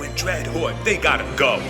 and Dread Horde, they gotta go.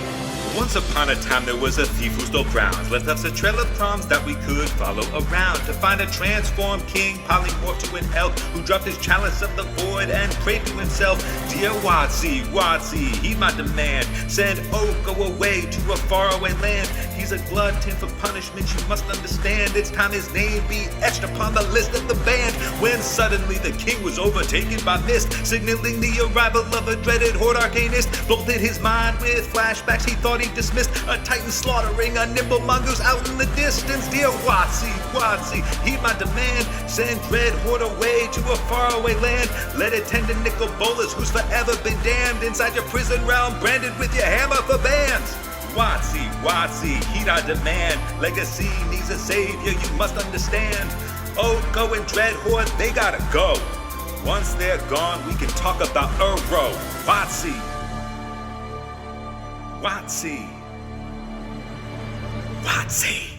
Once upon a time there was a thief who stole crowns, left us a trail of crumbs that we could follow around to find a transformed king, polymorphed to an elf, who dropped his chalice of the void and prayed to himself, "Dear Watsy, Watsy, heed my demand, send go away to a faraway land. He's a glutton for punishment, you must understand. It's time his name be etched upon the list of the band." When suddenly the king was overtaken by mist, signaling the arrival of a dreaded horde arcanist. Bloated his mind with flashbacks, he thought he dismissed a titan slaughtering a nimble mongoose out in the distance. "Dear Watsy, Watsy, heed my demand, send dread horde away to a faraway land. Let it tend to Nicol Bolas, who's forever been damned inside your prison realm, branded with your hammer for bands." Watsy, Watsy, heed our demand. Legacy needs a savior, you must understand. Go and Dread Horde, they gotta go. Once they're gone, we can talk about Uro. Watsy. Watsy. Watsy.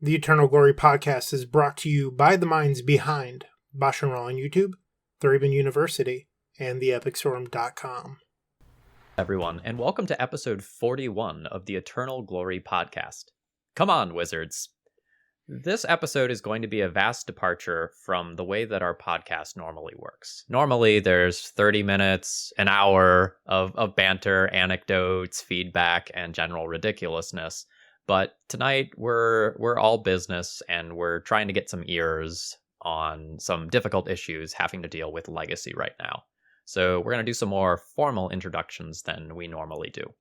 The Eternal Glory podcast is brought to you by the minds behind BoshNRoll on YouTube, ThrabenU University, and theepicstorm.com. Everyone, and welcome to episode 41 of the Eternal Glory podcast. Come on, wizards! This episode is going to be a vast departure from the way that our podcast normally works. Normally, there's 30 minutes, an hour of banter, anecdotes, feedback, and general ridiculousness. But tonight, we're all business, and we're trying to get some ears on some difficult issues having to deal with Legacy right now. So we're going to do some more formal introductions than we normally do.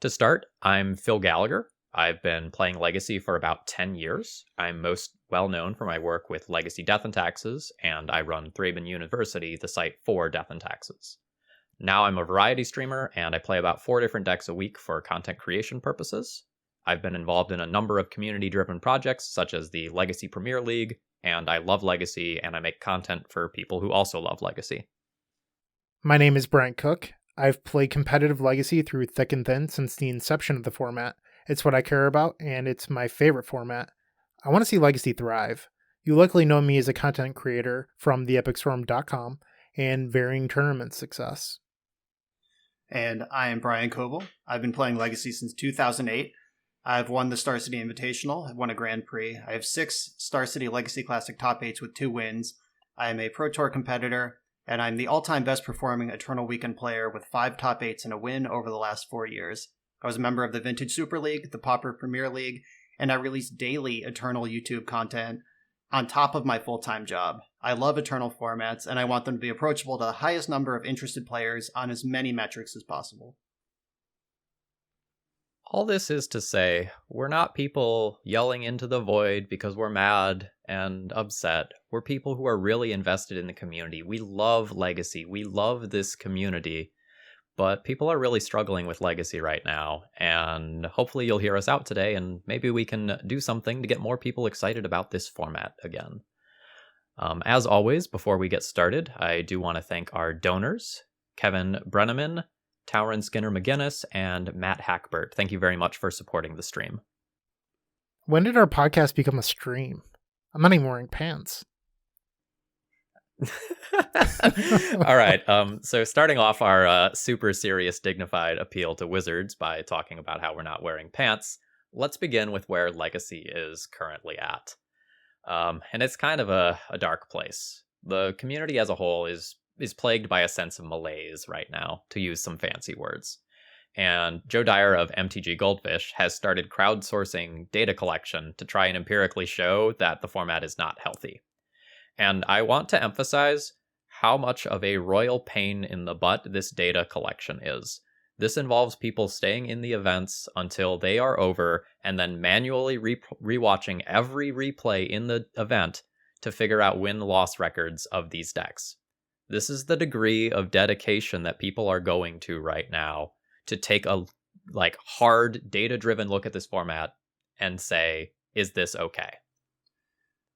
To start, I'm Phil Gallagher. I've been playing Legacy for about 10 years. I'm most well known for my work with Legacy Death and Taxes, and I run ThrabenU University, the site for Death and Taxes. Now I'm a variety streamer, and I play about 4 different decks a week for content creation purposes. I've been involved in a number of community-driven projects, such as the Legacy Premier League, and I love Legacy, and I make content for people who also love Legacy. My name is Bryant Cook. I've played competitive Legacy through thick and thin since the inception of the format. It's what I care about, and it's my favorite format. I want to see Legacy thrive. You likely know me as a content creator from theepicstorm.com and varying tournament success. And I am Brian Coval. I've been playing Legacy since 2008. I've won the Star City Invitational. I've won a Grand Prix. I have 6 Star City Legacy Classic top 8s with 2 wins. I am a Pro Tour competitor, and I'm the all-time best-performing Eternal Weekend player with 5 top 8s and a win over the last 4 years. I was a member of the Vintage Super League, the Pauper Premier League, and I release daily Eternal YouTube content on top of my full-time job. I love Eternal formats, and I want them to be approachable to the highest number of interested players on as many metrics as possible. All this is to say, we're not people yelling into the void because we're mad and upset. We're people who are really invested in the community. We love Legacy. We love this community. But people are really struggling with Legacy right now, and hopefully you'll hear us out today, and maybe we can do something to get more people excited about this format again. As always, before we get started, I do want to thank our donors, Kevin Brenneman, Tauren Skinner McGinnis, and Matt Hackbert. Thank you very much for supporting the stream. When did our podcast become a stream? I'm not even wearing pants. All right. So starting off our super serious, dignified appeal to wizards by talking about how we're not wearing pants, let's begin with where Legacy is currently at. And it's kind of a dark place. The community as a whole is plagued by a sense of malaise right now, to use some fancy words. And Joe Dyer of MTG Goldfish has started crowdsourcing data collection to try and empirically show that the format is not healthy. And I want to emphasize how much of a royal pain in the butt this data collection is. This involves people staying in the events until they are over and then manually rewatching every replay in the event to figure out win-loss records of these decks. This is the degree of dedication that people are going to right now to take a hard data-driven look at this format and say, is this okay?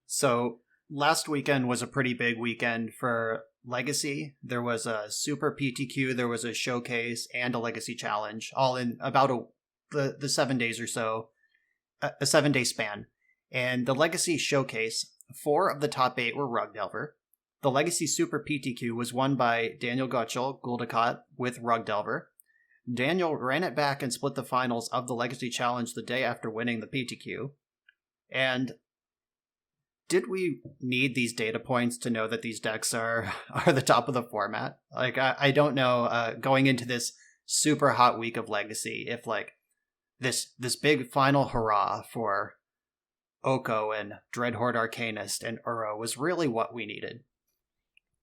So last weekend was a pretty big weekend for Legacy. There was a Super PTQ, there was a showcase, and a Legacy Challenge, all in about the 7 days or so, a 7-day span. And the Legacy Showcase, 4 of the top 8 were Rug Delver. the Legacy Super PTQ was won by Daniel Gutschel, Guldicott, with Rug Delver. Daniel ran it back and split the finals of the Legacy Challenge the day after winning the PTQ. And did we need these data points to know that these decks are the top of the format? Like, I don't know, going into this super hot week of Legacy, if like this big final hurrah for Oko and Dreadhorde Arcanist and Uro was really what we needed.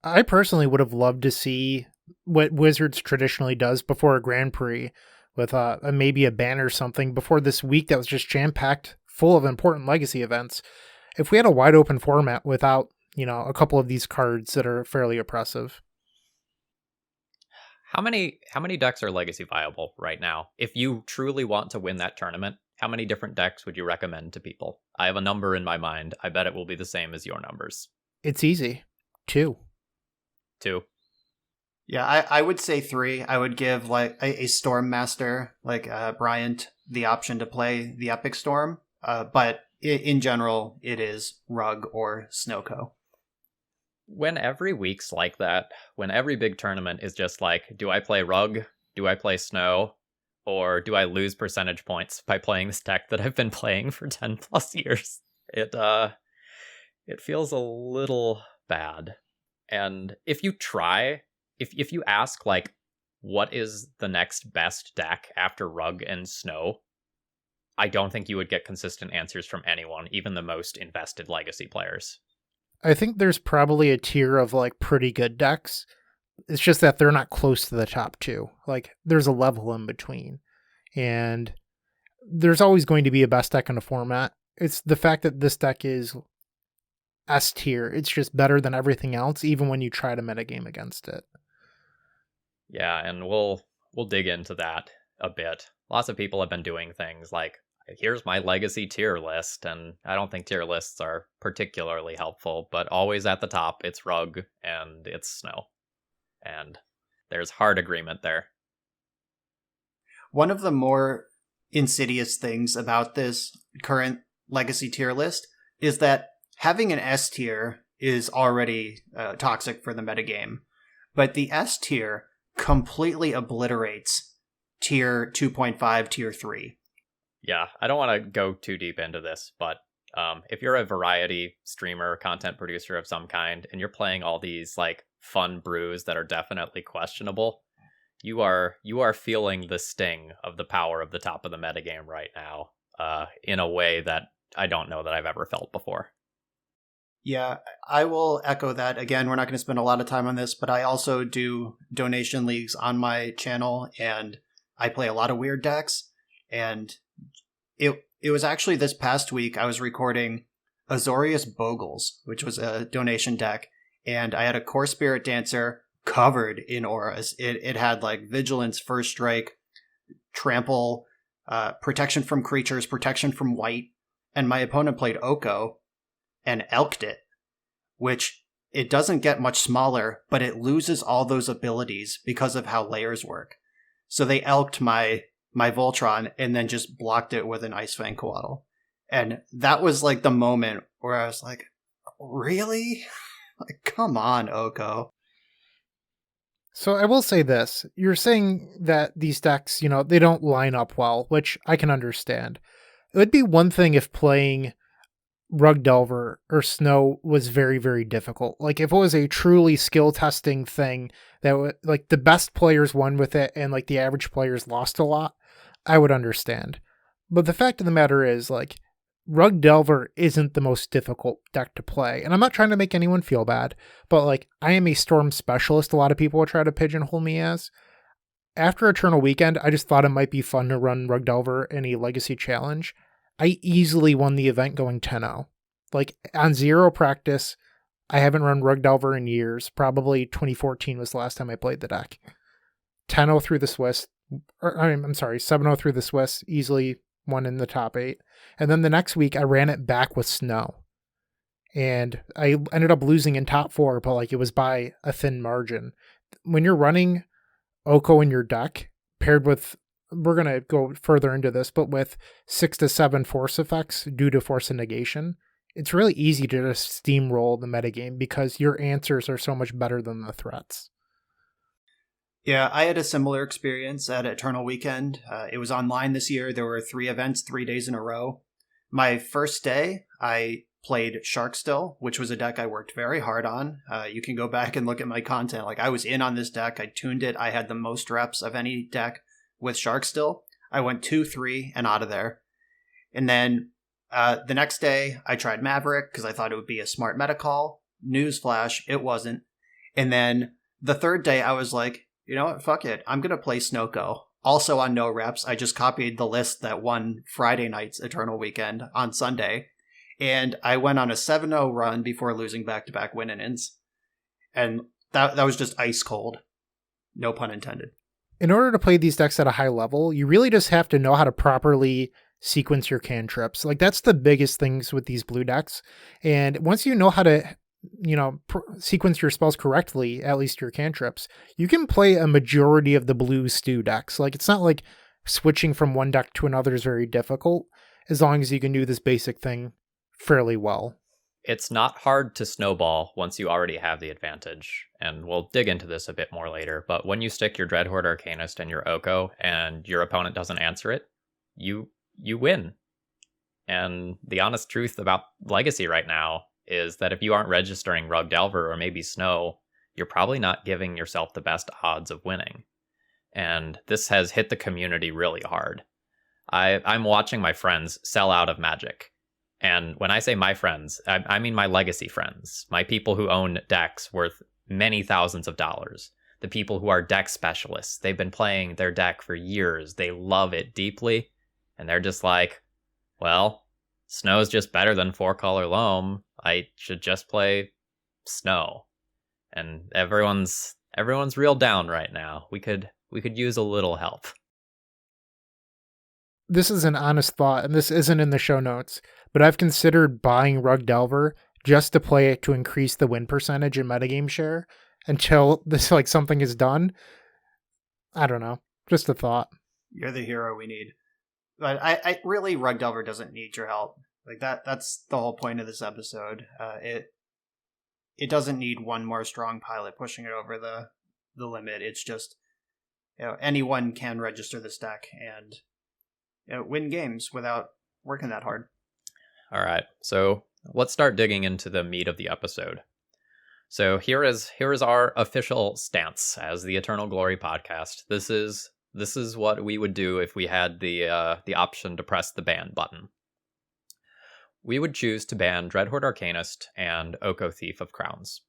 I personally would have loved to see what Wizards traditionally does before a Grand Prix with maybe a ban or something before this week that was just jam-packed full of important Legacy events. If we had a wide open format without, a couple of these cards that are fairly oppressive. How many decks are Legacy viable right now? If you truly want to win that tournament, how many different decks would you recommend to people? I have a number in my mind. I bet it will be the same as your numbers. It's easy. 2. 2. Yeah, I would say 3. I would give like a Storm Master, like Bryant, the option to play the Epic Storm. But in general, it is Rug or Snowco. When every week's like that, when every big tournament is just like, do I play Rug? Do I play Snow? Or do I lose percentage points by playing this deck that I've been playing for 10 plus years? It feels a little bad. And if you try, if you ask, like, what is the next best deck after Rug and Snow, I don't think you would get consistent answers from anyone, even the most invested Legacy players. I think there's probably a tier of like pretty good decks. It's just that they're not close to the top 2. Like there's a level in between. And there's always going to be a best deck in a format. It's the fact that this deck is S tier. It's just better than everything else, even when you try to metagame against it. Yeah, and we'll dig into that a bit. Lots of people have been doing things like, here's my Legacy tier list, and I don't think tier lists are particularly helpful, but always at the top, it's Rug and it's Snow. And there's hard agreement there. One of the more insidious things about this current Legacy tier list is that having an S tier is already toxic for the metagame, but the S tier completely obliterates tier 2.5, tier 3. Yeah, I don't want to go too deep into this, but if you're a variety streamer, content producer of some kind, and you're playing all these like fun brews that are definitely questionable, you are feeling the sting of the power of the top of the metagame right now, in a way that I don't know that I've ever felt before. Yeah, I will echo that. Again, we're not going to spend a lot of time on this, but I also do donation leagues on my channel, and I play a lot of weird decks. And it was actually this past week I was recording Azorius Bogles, which was a donation deck, and I had a Core Spirit Dancer covered in auras. It had like Vigilance, First Strike, Trample, protection from creatures, protection from white, and my opponent played Oko and elked it, which it doesn't get much smaller, but it loses all those abilities because of how layers work. So they elked my Voltron and then just blocked it with an Ice Fang Coatl. And that was like the moment where I was like, really? Like, come on, Oko. So I will say this. You're saying that these decks, they don't line up well, which I can understand. It would be one thing if playing Rug Delver or Snow was very, very difficult. Like if it was a truly skill testing thing that like the best players won with it and like the average players lost a lot, I would understand. But the fact of the matter is, like, Rug Delver isn't the most difficult deck to play. And I'm not trying to make anyone feel bad, but like I am a Storm specialist. A lot of people will try to pigeonhole me as. After Eternal Weekend, I just thought it might be fun to run Rug Delver in a Legacy Challenge. I easily won the event going 10-0. Like on 0 practice, I haven't run Rug Delver in years. Probably 2014 was the last time I played the deck. 10-0 through the Swiss. I'm sorry, 7-0 through the Swiss. Easily won in the top 8. And then the next week, I ran it back with Snow. And I ended up losing in top 4, but like it was by a thin margin. When you're running Oko in your deck, paired with, we're going to go further into this, but with 6 to 7 force effects due to Force of Negation, it's really easy to just steamroll the metagame because your answers are so much better than the threats. Yeah, I had a similar experience at Eternal Weekend. It was online this year. There were 3 events, 3 days in a row. My first day, I played Sharkstill, which was a deck I worked very hard on. You can go back and look at my content. Like, I was in on this deck. I tuned it. I had the most reps of any deck with Sharkstill. I went 2-3 and out of there. And then the next day, I tried Maverick because I thought it would be a smart meta call. Newsflash, it wasn't. And then the third day, I was like, you know what? Fuck it. I'm going to play Snoko. Also on no reps. I just copied the list that won Friday night's Eternal Weekend on Sunday. And I went on a 7-0 run before losing back-to-back win-ins. And that was just ice cold. No pun intended. In order to play these decks at a high level, you really just have to know how to properly sequence your cantrips. Like, that's the biggest things with these blue decks. And once you know how to, sequence your spells correctly, at least your cantrips, you can play a majority of the blue stew decks. Like, it's not like switching from one deck to another is very difficult, as long as you can do this basic thing fairly well. It's not hard to snowball once you already have the advantage, and we'll dig into this a bit more later, but when you stick your Dreadhorde Arcanist and your Oko, and your opponent doesn't answer it, you win. And the honest truth about Legacy right now is that if you aren't registering Rug Delver or maybe Snow, you're probably not giving yourself the best odds of winning. And this has hit the community really hard. I'm watching my friends sell out of Magic. And when I say my friends, I mean my Legacy friends, my people who own decks worth many thousands of dollars, the people who are deck specialists. They've been playing their deck for years. They love it deeply. And they're just like, well, Snow's just better than 4-color Loam. I should just play Snow. And everyone's real down right now. We could use a little help. This is an honest thought, and this isn't in the show notes, but I've considered buying Rug Delver just to play it to increase the win percentage and metagame share until this something is done. I don't know. Just a thought. You're the hero we need. But I really, Rug Delver doesn't need your help. Like that's the whole point of this episode. It doesn't need one more strong pilot pushing it over the limit. It's just, anyone can register this deck and win games without working that hard. All right, so let's start digging into the meat of the episode. So here is our official stance as the Eternal Glory podcast. This is what we would do if we had the option to press the ban button. We would choose to ban Dreadhorde Arcanist and Oko Thief of Crowns.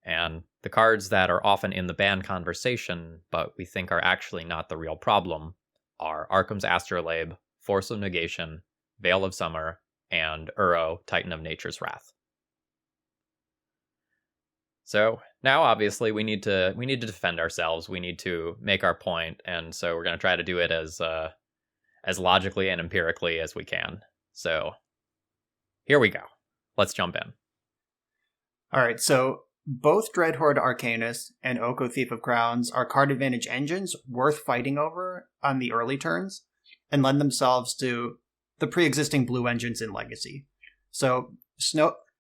And the cards that are often in the ban conversation, but we think are actually not the real problem, are Arkham's Astrolabe, Force of Negation, Veil of Summer, and Uro, Titan of Nature's Wrath. So now, obviously, we need to defend ourselves. We need to make our point, and so we're going to try to do it as logically and empirically as we can. So here we go. Let's jump in. All right, so both Dreadhorde Arcanist and Oko Thief of Crowns are card advantage engines worth fighting over on the early turns and lend themselves to the pre-existing blue engines in Legacy. So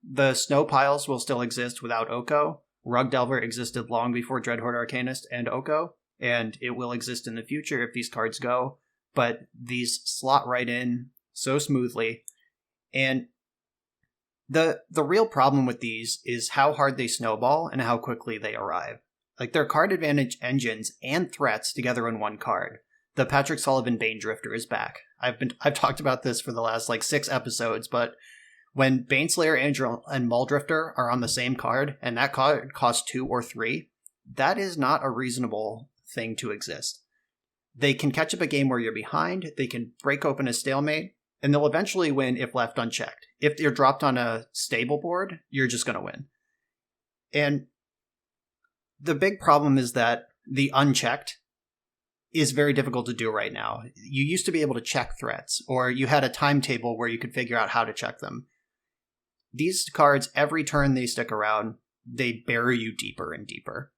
the snow piles will still exist without Oko. Rug Delver existed long before Dreadhorde Arcanist and Oko, and it will exist in the future if these cards go, but these slot right in so smoothly. And the real problem with these is how hard they snowball and how quickly they arrive. Like, they're card advantage engines and threats together in one card. The Patrick Sullivan Bane Drifter is back. I've talked about this for the last 6 episodes, but when Baneslayer and Muldrifter are on the same card, and that card costs 2 or 3, that is not a reasonable thing to exist. They can catch up a game where you're behind, they can break open a stalemate, and they'll eventually win if left unchecked. If you're dropped on a stable board, you're just going to win. And the big problem is that the unchecked is very difficult to do right now. You used to be able to check threats, or you had a timetable where you could figure out how to check them. These cards, every turn they stick around, they bury you deeper and deeper.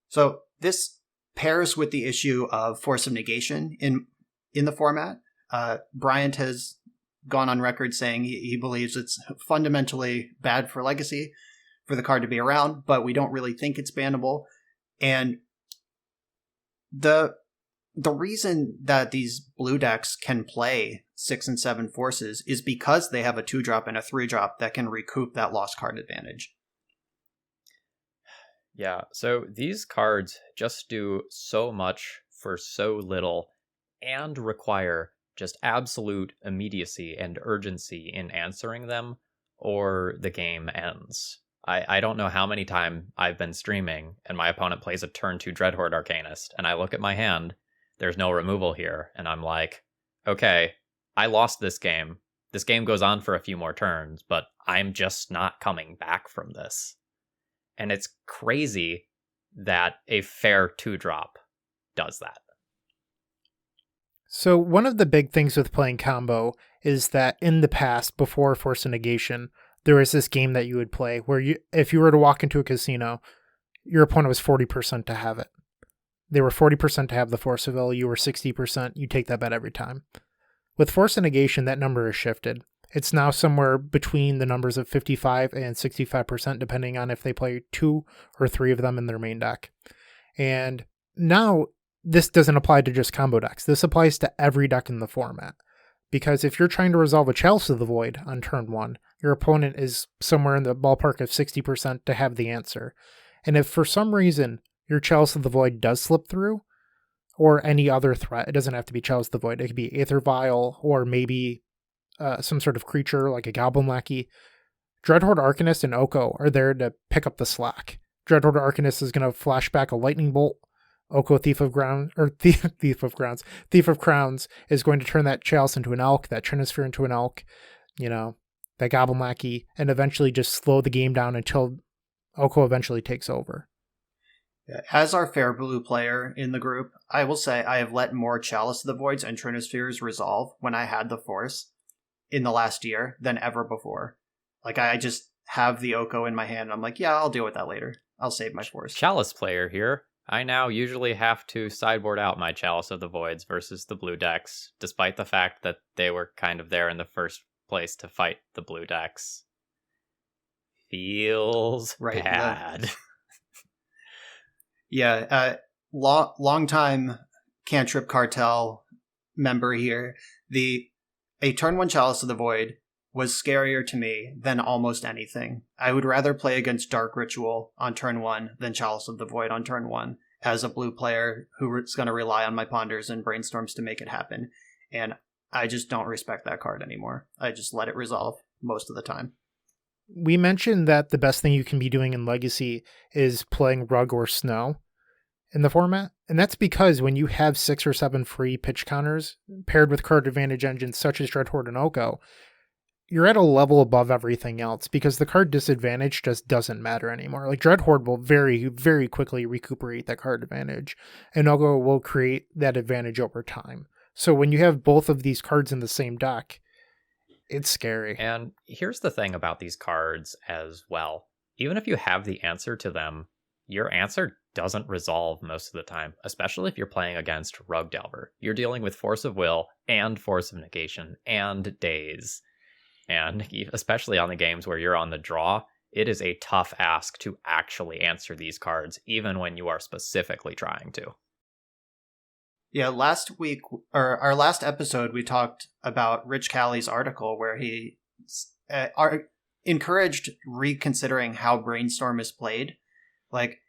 So this pairs with the issue of Force of Negation in the format. Bryant has gone on record saying he believes it's fundamentally bad for Legacy for the card to be around, but we don't really think it's bannable. And the reason that these blue decks can play 6 and 7 forces is because they have a 2-drop and a 3-drop that can recoup that lost card advantage. Yeah, so these cards just do so much for so little and require just absolute immediacy and urgency in answering them, or the game ends. I don't know how many times I've been streaming and my opponent plays a turn 2 Dreadhorde Arcanist, and I look at my hand, there's no removal here, and I'm like, okay, I lost this game. This game goes on for a few more turns, but I'm just not coming back from this. And it's crazy that a fair 2-drop does that. So one of the big things with playing combo is that in the past, before Force of Negation, there was this game that you would play where if you were to walk into a casino, your opponent was 40% to have it. They were 40% to have the Force of Will, you were 60%, you take that bet every time. With Force of Negation, that number has shifted. It's now somewhere between the numbers of 55 and 65%, depending on if they play 2 or 3 of them in their main deck. And now, this doesn't apply to just combo decks. This applies to every deck in the format. Because if you're trying to resolve a Chalice of the Void on turn 1, your opponent is somewhere in the ballpark of 60% to have the answer. And if for some reason your Chalice of the Void does slip through, or any other threat, it doesn't have to be Chalice of the Void, it could be Aether Vial, or maybe some sort of creature like a Goblin Lackey, Dreadhorde Arcanist and Oko are there to pick up the slack. Dreadhorde Arcanist is going to flash back a Lightning Bolt. Oko Thief of Crowns is going to turn that Chalice into an Elk, that Trinisphere into an Elk, that Goblin Lackey, and eventually just slow the game down until Oko eventually takes over. As our fair blue player in the group, I will say I have let more Chalice of the Voids and Trinispheres resolve when I had the Force in the last year than ever before. Like, I just have the Oko in my hand, and I'm like, yeah, I'll deal with that later. I'll save my Force. Chalice player here. I now usually have to sideboard out my Chalice of the Voids versus the blue decks, despite the fact that they were kind of there in the first place to fight the blue decks. Feels bad. Yeah, long time Cantrip Cartel member here. A turn 1 Chalice of the Void was scarier to me than almost anything. I would rather play against Dark Ritual on turn 1 than Chalice of the Void on turn 1 as a blue player who's going to rely on my Ponders and Brainstorms to make it happen. And I just don't respect that card anymore. I just let it resolve most of the time. We mentioned that the best thing you can be doing in Legacy is playing Rug or Snow in the format. And that's because when you have 6 or 7 free pitch counters paired with card advantage engines such as Dreadhorde and Oko, you're at a level above everything else because the card disadvantage just doesn't matter anymore. Like, Dreadhorde will very, very quickly recuperate that card advantage, and Oko will create that advantage over time. So when you have both of these cards in the same deck, it's scary. And here's the thing about these cards as well. Even if you have the answer to them, your answer doesn't resolve most of the time, especially if you're playing against Rug Delver. You're dealing with Force of Will and Force of Negation and Daze. And especially on the games where you're on the draw, it is a tough ask to actually answer these cards, even when you are specifically trying to. Yeah, last week, or our last episode, we talked about Rich Calley's article where he encouraged reconsidering how Brainstorm is played. Like,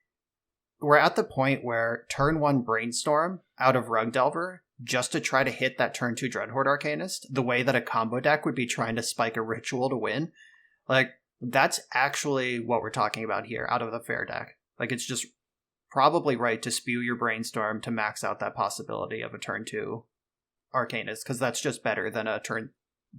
we're at the point where turn 1 Brainstorm out of Rug Delver just to try to hit that turn 2 Dreadhorde Arcanist, the way that a combo deck would be trying to spike a Ritual to win. Like, that's actually what we're talking about here out of the fair deck. Like, it's just probably right to spew your Brainstorm to max out that possibility of a turn 2 Arcanist, because that's just better than a turn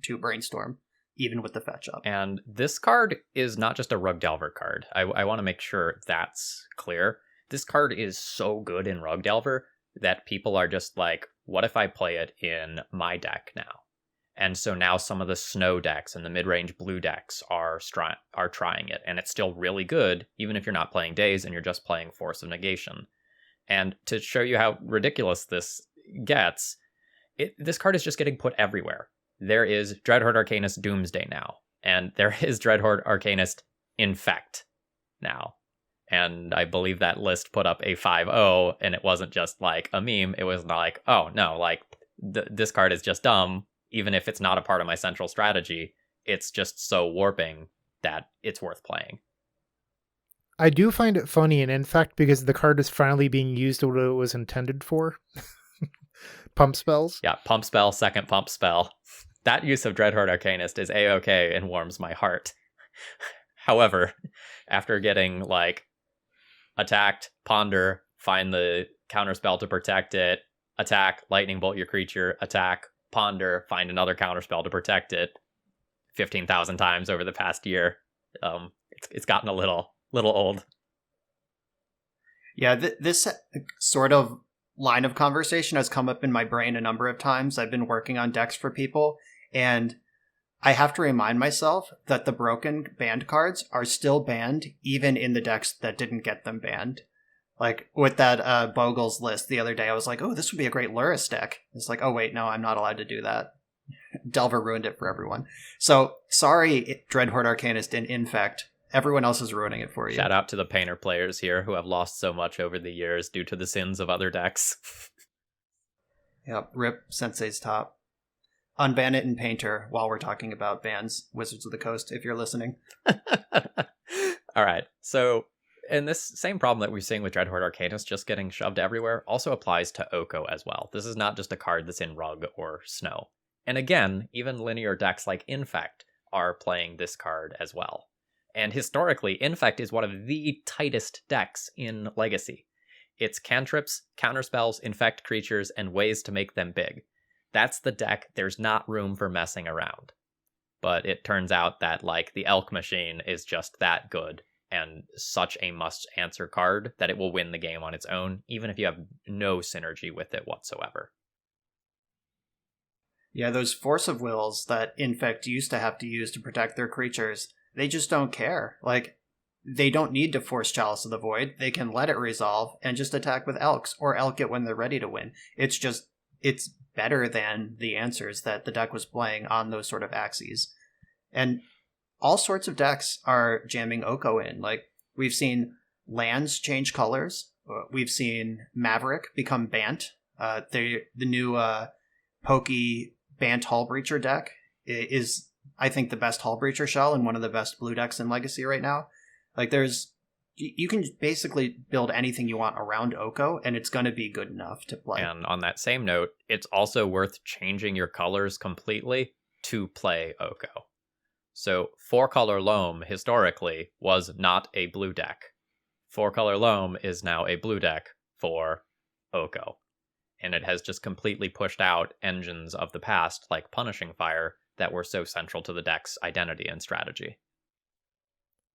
2 Brainstorm, even with the fetch up. And this card is not just a Rug Delver card. I want to make sure that's clear. This card is so good in Rug Delver that people are just like, what if I play it in my deck now? And so now some of the snow decks and the mid-range blue decks are trying it, and it's still really good, even if you're not playing Daze and you're just playing Force of Negation. And to show you how ridiculous this gets, this card is just getting put everywhere. there is Dreadhorde Arcanist Doomsday now, and there is Dreadhorde Arcanist Infect now. And I believe that list put up a 5-0, and it wasn't just like a meme. It was like, oh no, like this card is just dumb. Even if it's not a part of my central strategy, it's just so warping that it's worth playing. I do find it funny in Infect because the card is finally being used what it was intended for. Pump spells. Yeah, pump spell, second pump spell. That use of Dreadhorde Arcanist is A-okay and warms my heart. However, after getting like attacked, ponder, find the counterspell to protect it, attack, lightning bolt your creature, attack, ponder, find another counterspell to protect it 15,000 times over the past year. It's gotten a little old. Yeah, this sort of line of conversation has come up in my brain a number of times. I've been working on decks for people, and I have to remind myself that the broken banned cards are still banned, even in the decks that didn't get them banned. Like, with that Bogle's list the other day, I was like, oh, this would be a great Luris deck. It's like, oh, wait, no, I'm not allowed to do that. Delver ruined it for everyone. So, sorry, Dreadhorde Arcanist and Infect. Everyone else is ruining it for you. Shout out to the Painter players here who have lost so much over the years due to the sins of other decks. Yep, rip Sensei's top. Unban it in Painter while we're talking about bans, Wizards of the Coast, if you're listening. All right, so, and this same problem that we're seeing with Dreadhorde Arcanist just getting shoved everywhere also applies to Oko as well. This is not just a card that's in Rug or Snow. And again, even linear decks like Infect are playing this card as well. And historically, Infect is one of the tightest decks in Legacy. It's cantrips, counterspells, infect creatures, and ways to make them big. That's the deck there's not room for messing around. But it turns out that, like, the Elk Machine is just that good, and such a must-answer card that it will win the game on its own, even if you have no synergy with it whatsoever. Yeah, those Force of Wills that Infect used to have to use to protect their creatures, they just don't care. Like, they don't need to force Chalice of the Void. They can let it resolve and just attack with Elks, or Elk it when they're ready to win. It's better than the answers that the deck was playing on those sort of axes. And all sorts of decks are jamming Oko in. Like, we've seen lands change colors. We've seen Maverick become Bant. The new Pokey Bant Hull Breacher deck is, I think, the best Hull Breacher shell and one of the best blue decks in Legacy right now. Like, you can basically build anything you want around Oko, and it's going to be good enough to play. And on that same note, it's also worth changing your colors completely to play Oko. So 4-color Loam, historically, was not a blue deck. 4-color Loam is now a blue deck for Oko. And it has just completely pushed out engines of the past, like Punishing Fire, that were so central to the deck's identity and strategy.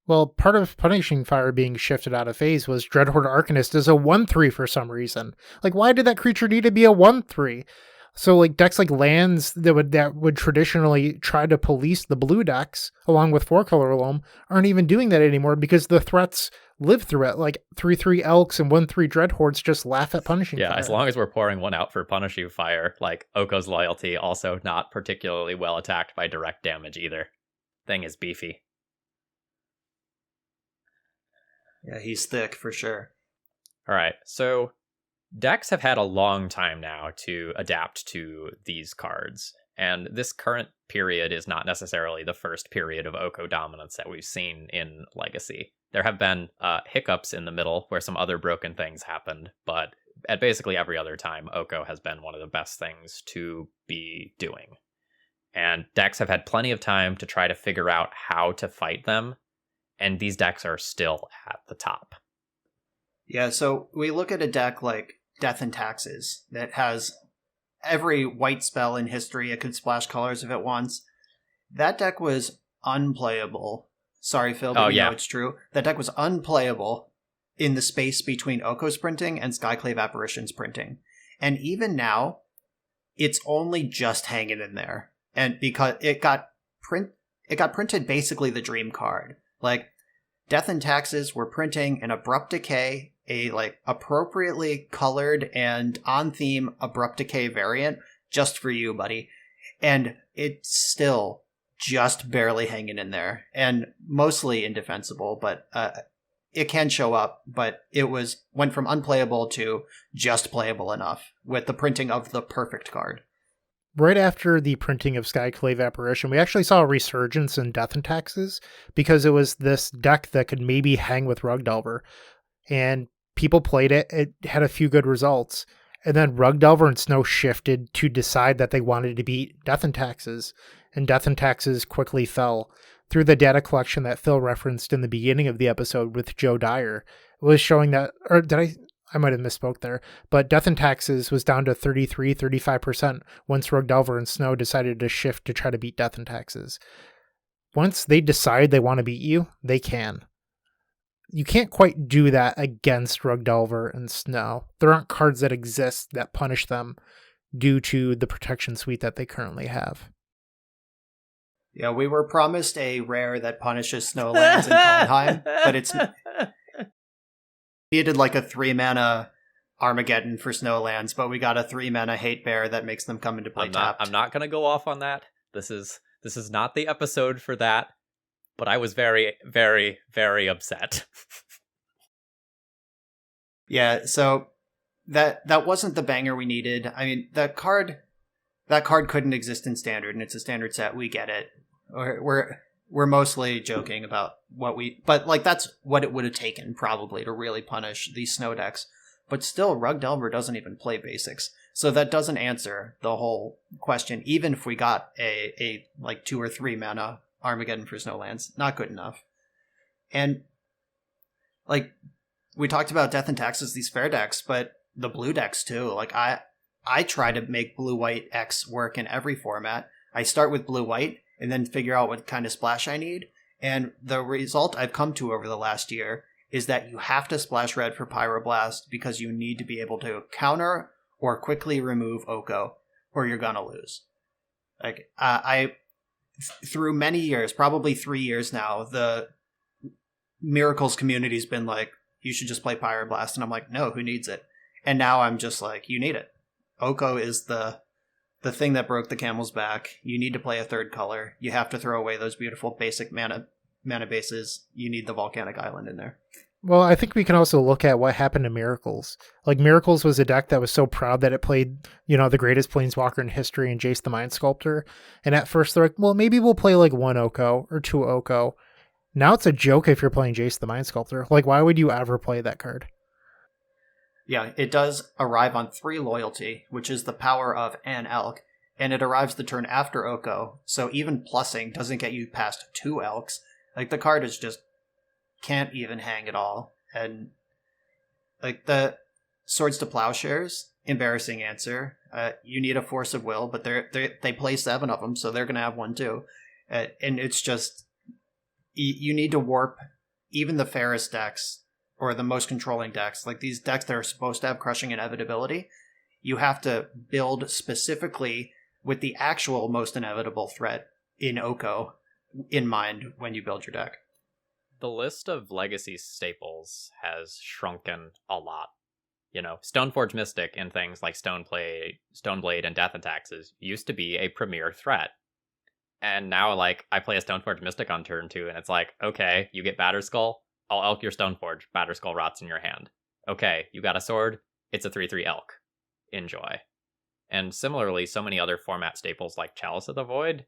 Well, part of Punishing Fire being shifted out of phase was Dreadhorde Arcanist is a 1/3 for some reason. Like, why did that creature need to be a 1/3? So, like, decks like Lands that would traditionally try to police the blue decks, along with 4-color Loam, aren't even doing that anymore because the threats live through it. Like, 3/3 Elks and 1/3 Dreadhordes just laugh at Punishing Fire. Yeah, as long as we're pouring one out for Punishing Fire, like, Oko's Loyalty also not particularly well attacked by direct damage either. Thing is beefy. Yeah, he's thick for sure. All right, so decks have had a long time now to adapt to these cards, and this current period is not necessarily the first period of Oko dominance that we've seen in Legacy. There have been hiccups in the middle where some other broken things happened, but at basically every other time, Oko has been one of the best things to be doing. And decks have had plenty of time to try to figure out how to fight them, and these decks are still at the top. Yeah, so we look at a deck like Death and Taxes that has every white spell in history. It could splash colors if it wants. That deck was unplayable. Sorry, Phil, but you know it's true. That deck was unplayable in the space between Oko's printing and Skyclave Apparition's printing. And even now, it's only just hanging in there. And because it got printed basically the dream card. Like, Death and Taxes were printing an Abrupt Decay, a like appropriately colored and on theme Abrupt Decay variant just for you, buddy. And it's still just barely hanging in there and mostly indefensible, but it can show up. But it went from unplayable to just playable enough with the printing of the perfect card. Right after the printing of Skyclave Apparition, we actually saw a resurgence in Death and Taxes because it was this deck that could maybe hang with Rug Delver. And people played it. It had a few good results. And then Rug Delver and Snow shifted to decide that they wanted to beat Death and Taxes. And Death and Taxes quickly fell. Through the data collection that Phil referenced in the beginning of the episode with Joe Dyer, it was showing that, or did I might have misspoke there, but Death and Taxes was down to 35% once Rug Delver and Snow decided to shift to try to beat Death and Taxes. Once they decide they want to beat you, they can. You can't quite do that against Rug Delver and Snow. There aren't cards that exist that punish them due to the protection suite that they currently have. Yeah, we were promised a rare that punishes Snowlands in Kaldheim, but it's needed like a 3-mana Armageddon for Snowlands, but we got a 3-mana Hate Bear that makes them come into play tapped. I'm not going to go off on that. This is not the episode for that, but I was very, very, very upset. Yeah, so that wasn't the banger we needed. I mean, that card couldn't exist in Standard, and it's a Standard set. We get it. We're mostly joking about but like that's what it would have taken probably to really punish these Snow decks. But still, Rug Delver doesn't even play basics, so that doesn't answer the whole question. Even if we got a like 2 or 3 mana Armageddon for Snowlands, not good enough. And like we talked about Death and Taxes, these fair decks, but the blue decks too. Like I try to make blue-white X work in every format. I start with blue-white and then figure out what kind of splash I need. And the result I've come to over the last year is that you have to splash red for Pyroblast because you need to be able to counter or quickly remove Oko, or you're gonna lose. Like I through many years, probably 3 years now, the Miracles community's been like, you should just play Pyroblast, and I'm like, no, who needs it? And now I'm just like, you need it. Oko is the thing that broke the camel's back. You need to play a third color. You have to throw away those beautiful basic mana bases. You need the Volcanic Island in there. Well, I think we can also look at what happened to Miracles. Like, Miracles was a deck that was so proud that it played, the greatest Planeswalker in history in Jace the Mind Sculptor. And at first they're like, well, maybe we'll play like 1 Oko or 2 Oko. Now it's a joke if you're playing Jace the Mind Sculptor. Like, why would you ever play that card? Yeah, it does arrive on 3 loyalty, which is the power of an Elk, and it arrives the turn after Oko, so even plussing doesn't get you past 2 Elks. Like, the card is just can't even hang at all. And like the Swords to Plowshares, embarrassing answer. You need a Force of Will, but they play 7 of them, so they're gonna have 1 too. And it's just you need to warp even the fairest decks or the most controlling decks, like these decks that are supposed to have crushing inevitability. You have to build specifically with the actual most inevitable threat in Oko in mind when you build your deck. The list of legacy staples has shrunken a lot. Stoneforge Mystic and things like Stoneblade and Death and Taxes used to be a premier threat. And now, like, I play a Stoneforge Mystic on turn 2, and it's like, okay, you get Batterskull, I'll Elk your Stoneforge, Batterskull rots in your hand. Okay, you got a sword, it's a 3/3 Elk. Enjoy. And similarly, so many other format staples like Chalice of the Void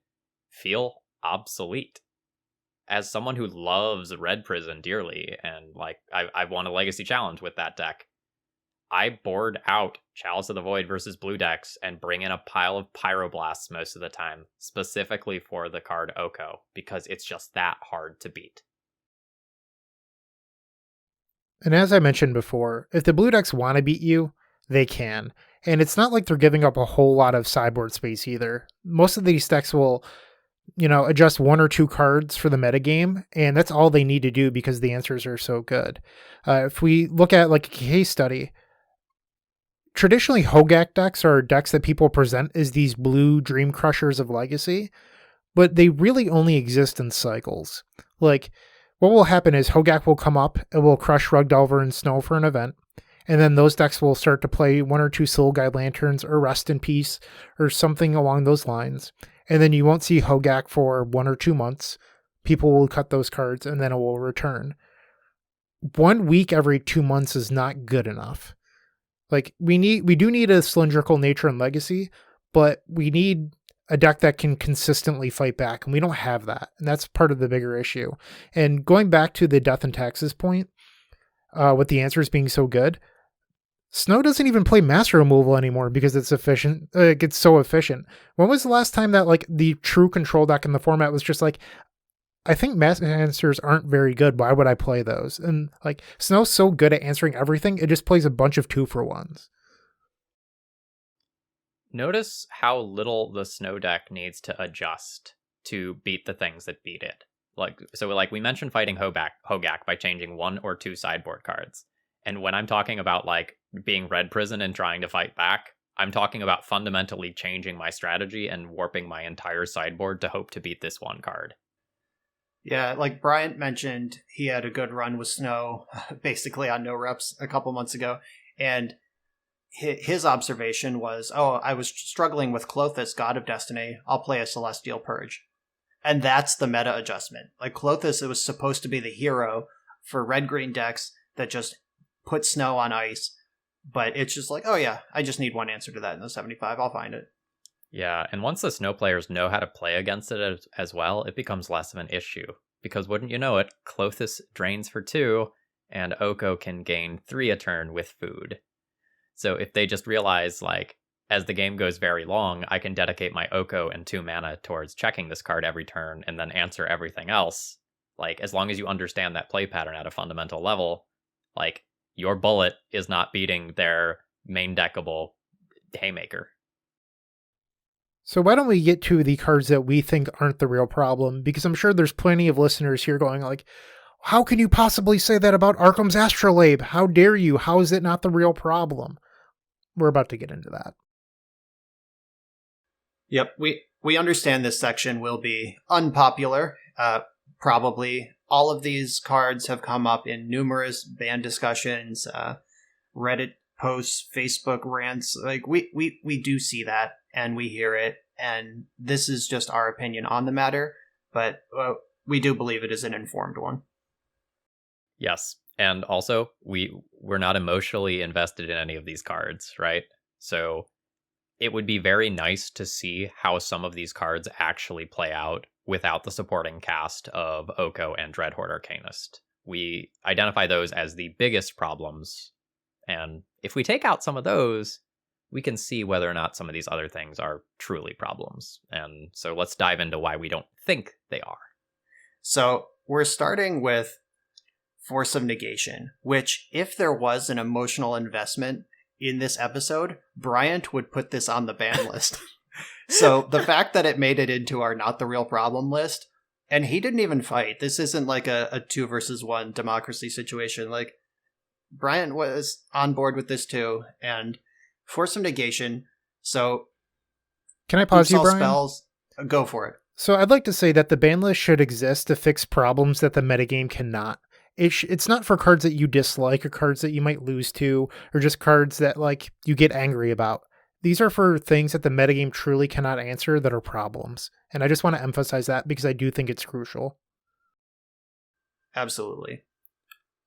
feel obsolete. As someone who loves Red Prison dearly, and like I've won a Legacy Challenge with that deck, I board out Chalice of the Void versus blue decks and bring in a pile of Pyroblasts most of the time, specifically for the card Oko, because it's just that hard to beat. And as I mentioned before, if the blue decks want to beat you, they can. And it's not like they're giving up a whole lot of sideboard space either. Most of these decks will adjust 1 or 2 cards for the metagame, and that's all they need to do because the answers are so good. If we look at like a case study, traditionally Hogak decks are decks that people present as these blue dream crushers of Legacy, but they really only exist in cycles. Like, what will happen is Hogak will come up, it will crush Rug Delver and Snow for an event, and then those decks will start to play 1 or 2 Soul Guide Lanterns or Rest in Peace or something along those lines. and then you won't see Hogak for 1 or 2 months. People will cut those cards, and then it will return. 1 week every 2 months is not good enough. Like, we do need a cylindrical nature in Legacy, but we need a deck that can consistently fight back, and we don't have that, and that's part of the bigger issue. And going back to the Death and Taxes point, with the answers being so good, Snow doesn't even play Master Removal anymore because it's efficient. It gets so efficient. When was the last time that like the true control deck in the format was just like, I think Master Answers aren't very good. Why would I play those? And like Snow's so good at answering everything, it just plays a bunch of 2-for-1s. Notice how little the Snow deck needs to adjust to beat the things that beat it. Like we mentioned fighting Hogak by changing 1 or 2 sideboard cards. And when I'm talking about like being Red Prison and trying to fight back, I'm talking about fundamentally changing my strategy and warping my entire sideboard to hope to beat this one card. Yeah, like Bryant mentioned, he had a good run with Snow, basically on no reps a couple months ago. And his observation was, I was struggling with Klothys, God of Destiny. I'll play a Celestial Purge. And that's the meta adjustment. Like Klothys, it was supposed to be the hero for red-green decks that just put Snow on ice. But it's just like, I just need one answer to that in the 75. I'll find it. Yeah, and once the Snow players know how to play against it as well, it becomes less of an issue. Because wouldn't you know it, Klothys drains for 2, and Oko can gain 3 a turn with food. So if they just realize, like, as the game goes very long, I can dedicate my Oko and 2 mana towards checking this card every turn and then answer everything else. Like, as long as you understand that play pattern at a fundamental level, like, your bullet is not beating their main deckable Haymaker. So why don't we get to the cards that we think aren't the real problem? Because I'm sure there's plenty of listeners here going like, how can you possibly say that about Arkham's Astrolabe? How dare you? How is it not the real problem? We're about to get into that. Yep, we understand this section will be unpopular. Probably all of these cards have come up in numerous ban discussions, Reddit posts, Facebook rants. Like we do see that and we hear it, and this is just our opinion on the matter, but we do believe it is an informed one. Yes, and also we're not emotionally invested in any of these cards, right? So it would be very nice to see how some of these cards actually play out without the supporting cast of Oko and Dreadhorde Arcanist. We identify those as the biggest problems, and if we take out some of those, we can see whether or not some of these other things are truly problems. And so let's dive into why we don't think they are. So we're starting with Force of Negation, which, if there was an emotional investment in this episode, Bryant would put this on the ban list. So the fact that it made it into our not the real problem list, and he didn't even fight. This isn't like a 2 versus 1 democracy situation. Like, Bryant was on board with this too, and Force of Negation. So can I pause you, Brian? Spells, go for it. So I'd like to say that the ban list should exist to fix problems that the metagame cannot. It's not for cards that you dislike or cards that you might lose to, or just cards that like you get angry about. These are for things that the metagame truly cannot answer that are problems. And I just want to emphasize that because I do think it's crucial. Absolutely.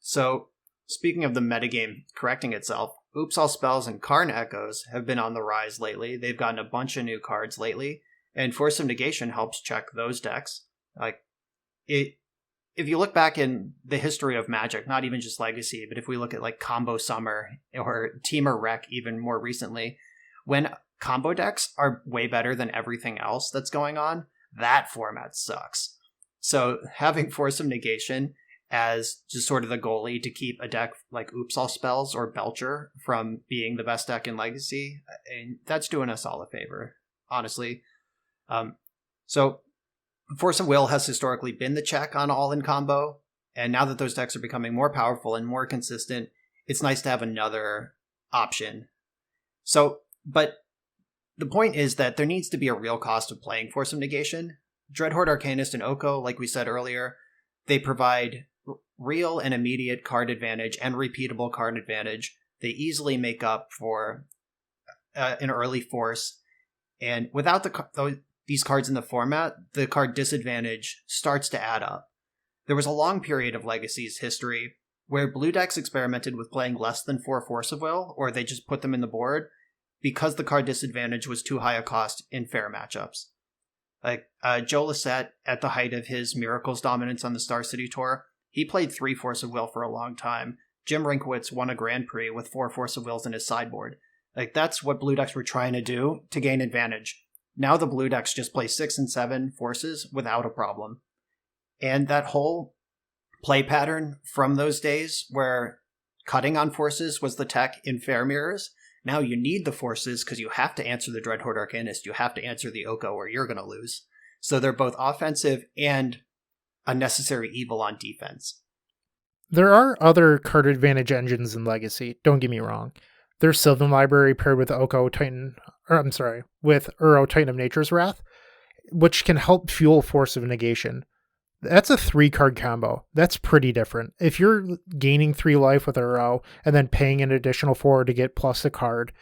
So, speaking of the metagame correcting itself, Oops All Spells and Karn Echoes have been on the rise lately. They've gotten a bunch of new cards lately, and Force of Negation helps check those decks. Like, if you look back in the history of Magic, not even just Legacy, but if we look at like Combo Summer or Teamer Rec even more recently, when combo decks are way better than everything else that's going on, that format sucks. So having Force of Negation as just sort of the goalie to keep a deck like Oops All Spells or Belcher from being the best deck in Legacy, and that's doing us all a favor, honestly. So Force of Will has historically been the check on all-in combo, and now that those decks are becoming more powerful and more consistent, it's nice to have another option. So, but the point is that there needs to be a real cost of playing Force of Negation. Dreadhorde Arcanist and Oko, like we said earlier, they provide real and immediate card advantage and repeatable card advantage. They easily make up for an early force, and without these cards in the format, the card disadvantage starts to add up. There was a long period of Legacy's history where blue decks experimented with playing less than 4 Force of Will, or they just put them in the board, because the card disadvantage was too high a cost in fair matchups. Like Joe Lissette, at the height of his Miracles dominance on the Star City Tour, he played 3 Force of Will for a long time. Jim Rinkowitz won a Grand Prix with 4 Force of Wills in his sideboard. Like, that's what blue decks were trying to do to gain advantage. Now the blue decks just play 6 and 7 forces without a problem. And that whole play pattern from those days where cutting on forces was the tech in fair mirrors, now you need the forces because you have to answer the Dreadhorde Arcanist, you have to answer the Oko, or you're going to lose. So they're both offensive and a necessary evil on defense. There are other card advantage engines in Legacy, don't get me wrong. There's Sylvan Library paired with with Uro Titan of Nature's Wrath, which can help fuel Force of Negation. That's a 3-card combo. That's pretty different. If you're gaining 3 life with Uro and then paying an additional 4 to get plus a card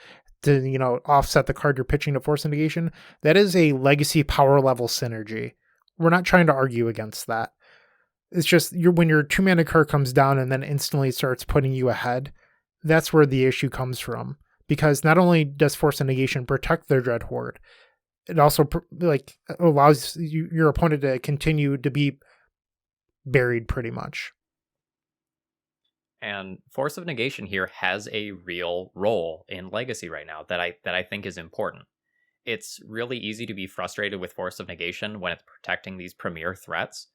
to, offset the card you're pitching to Force of Negation, that is a Legacy power level synergy. We're not trying to argue against that. It's just when your 2-mana card comes down and then instantly starts putting you ahead, that's where the issue comes from. Because not only does Force of Negation protect their Dreadhorde, it also allows your opponent to continue to be buried pretty much. And Force of Negation here has a real role in Legacy right now that I think is important. It's really easy to be frustrated with Force of Negation when it's protecting these premier threats,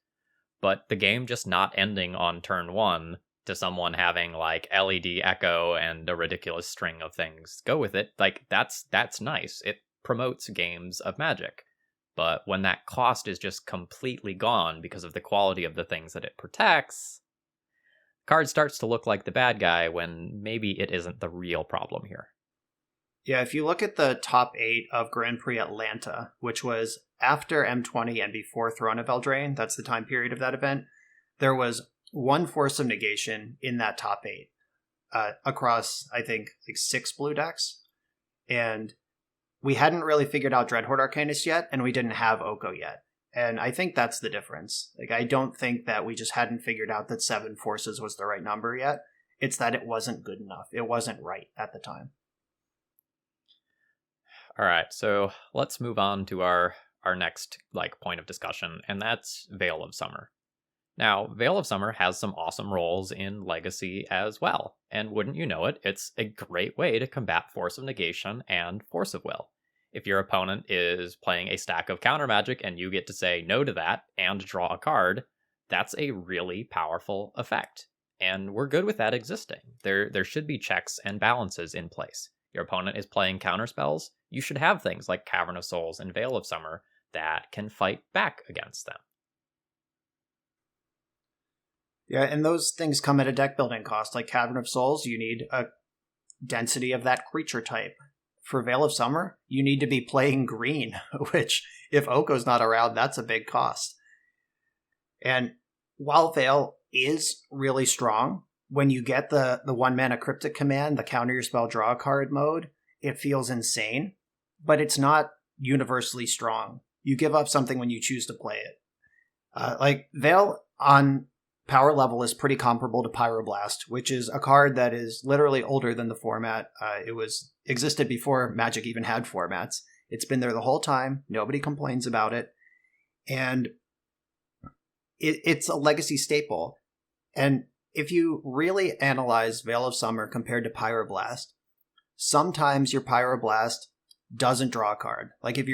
but the game just not ending on turn 1 to someone having like LED Echo and a ridiculous string of things go with it, like that's nice. It promotes games of Magic. But when that cost is just completely gone because of the quality of the things that it protects, the card starts to look like the bad guy when maybe it isn't the real problem here. Yeah, if you look at the top 8 of Grand Prix Atlanta, which was after M20 and before Throne of Eldraine, that's the time period of that event, there was 1 Force of Negation in that top 8 across, I think, 6 blue decks. And we hadn't really figured out Dreadhorde Arcanist yet, and we didn't have Oko yet. And I think that's the difference. Like, I don't think that we just hadn't figured out that 7 forces was the right number yet. It's that it wasn't good enough. It wasn't right at the time. All right, so let's move on to our next point of discussion, and that's Veil of Summer. Now, Veil of Summer has some awesome roles in Legacy as well, and wouldn't you know it, it's a great way to combat Force of Negation and Force of Will. If your opponent is playing a stack of counter magic and you get to say no to that and draw a card, that's a really powerful effect. And we're good with that existing. There should be checks and balances in place. Your opponent is playing counter spells, you should have things like Cavern of Souls and Veil of Summer that can fight back against them. Yeah, and those things come at a deck building cost. Like Cavern of Souls, you need a density of that creature type. For Veil of Summer, you need to be playing green, which, if Oko's not around, that's a big cost. And while Veil is really strong, when you get the 1-mana Cryptic command, the counter your spell, draw a card mode, it feels insane, but it's not universally strong. You give up something when you choose to play it. Veil on power level is pretty comparable to Pyroblast, which is a card that is literally older than the format. It existed before Magic even had formats. It's been there the whole time. Nobody complains about it. And it's a Legacy staple. And if you really analyze Veil of Summer compared to Pyroblast, sometimes your Pyroblast doesn't draw a card. Like if